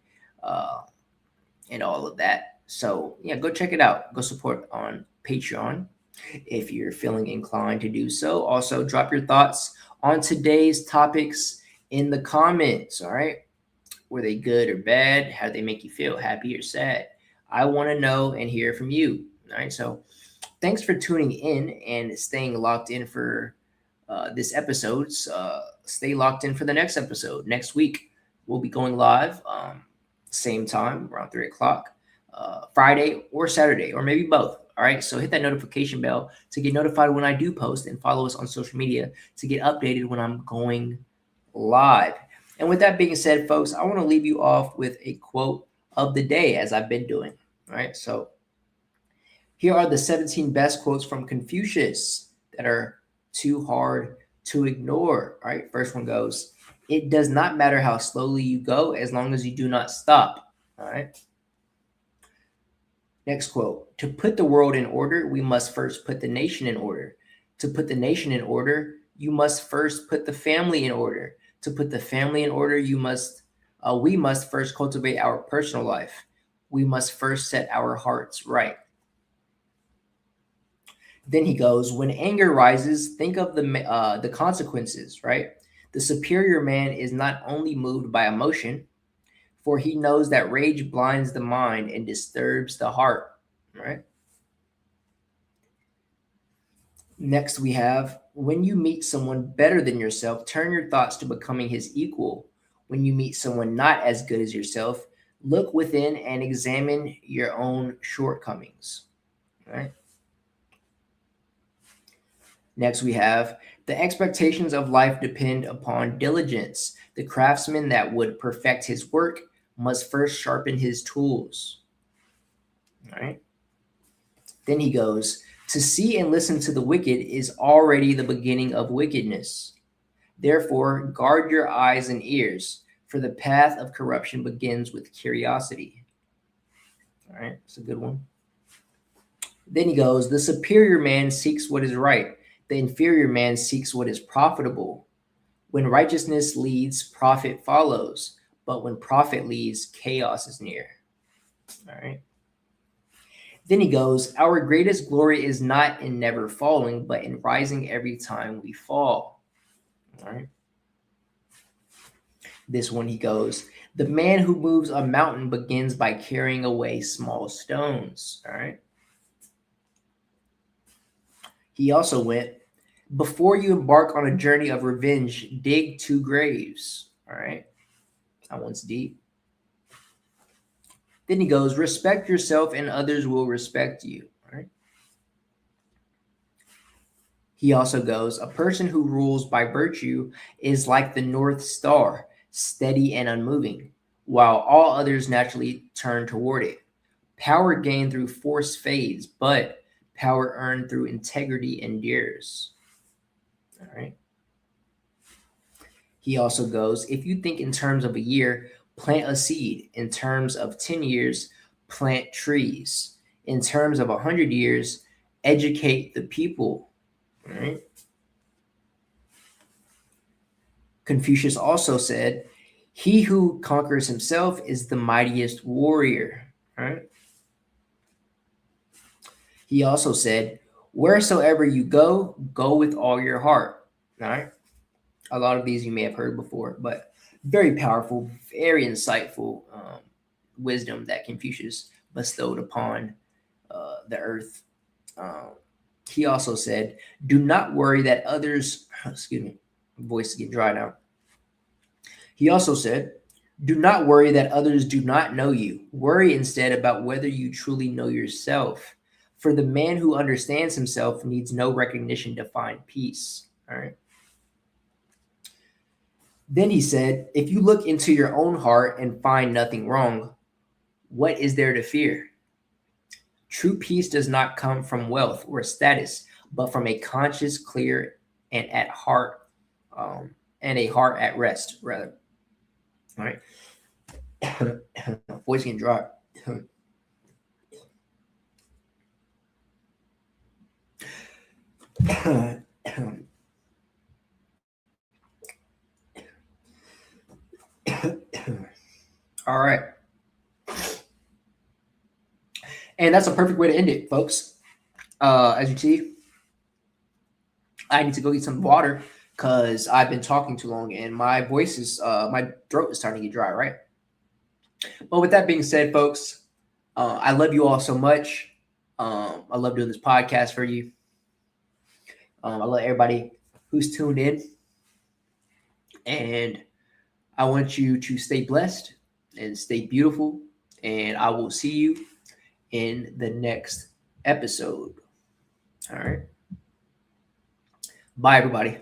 all of that. So, yeah, go check it out. Go support on Patreon if you're feeling inclined to do so. Also, drop your thoughts on today's topics in the comments, all right? Were they good or bad? How did they make you feel, happy or sad? I want to know and hear from you, all right? So thanks for tuning in and staying locked in for this episode. Stay locked in for the next episode. Next week, we'll be going live same time, around 3 o'clock, Friday or Saturday, or maybe both. All right, so hit that notification bell to get notified when I do post, and follow us on social media to get updated when I'm going live. And with that being said, folks, I want to leave you off with a quote of the day, as I've been doing. All right, so here are the 17 best quotes from Confucius that are too hard to ignore. All right, first one goes, "It does not matter how slowly you go as long as you do not stop." All right. Next quote, "To put the world in order, we must first put the nation in order. To put the nation in order, you must first put the family in order. To put the family in order, we must first cultivate our personal life. We must first set our hearts right." Then he goes, "When anger rises, think of the consequences, right? The superior man is not only moved by emotion, for he knows that rage blinds the mind and disturbs the heart," right? Next we have, "When you meet someone better than yourself, turn your thoughts to becoming his equal. When you meet someone not as good as yourself, look within and examine your own shortcomings," right? Next we have, "The expectations of life depend upon diligence. The craftsman that would perfect his work must first sharpen his tools." All right. Then he goes, "To see and listen to the wicked is already the beginning of wickedness. Therefore, guard your eyes and ears, for the path of corruption begins with curiosity." All right, it's a good one. Then he goes, "The superior man seeks what is right. The inferior man seeks what is profitable. When righteousness leads, profit follows. But when profit leads, chaos is near." All right. Then he goes, "Our greatest glory is not in never falling, but in rising every time we fall." All right. This one he goes, "The man who moves a mountain begins by carrying away small stones." All right. He also went, "Before you embark on a journey of revenge, dig 2 graves." All right. That one's deep. Then he goes, respect yourself and others will respect you. All right. He also goes, a person who rules by virtue is like the North Star, steady and unmoving, while all others naturally turn toward it. Power gained through force fades, but power earned through integrity endures. All right. He also goes, if you think in terms of a year, plant a seed. In terms of 10 years, plant trees. In terms of 100 years, educate the people. All right. Confucius also said, he who conquers himself is the mightiest warrior. All right. He also said, wheresoever you go, go with all your heart. All right. A lot of these you may have heard before, but very powerful, very insightful wisdom that Confucius bestowed upon the earth. He also said, do not worry that others, excuse me, voice is getting dry now. He also said, do not worry that others do not know you. Worry instead about whether you truly know yourself. For the man who understands himself needs no recognition to find peace. All right. Then he said, if you look into your own heart and find nothing wrong, what is there to fear? True peace does not come from wealth or status, but from a conscious, clear, and a heart at rest, rather. All right. Voice getting dry. All right. And that's a perfect way to end it, folks. As you see, I need to go get some water because I've been talking too long and my voice is, my throat is starting to get dry, right? But with that being said, folks, I love you all so much. I love doing this podcast for you. I love everybody who's tuned in. And I want you to stay blessed and stay beautiful. And I will see you in the next episode. All right. Bye, everybody.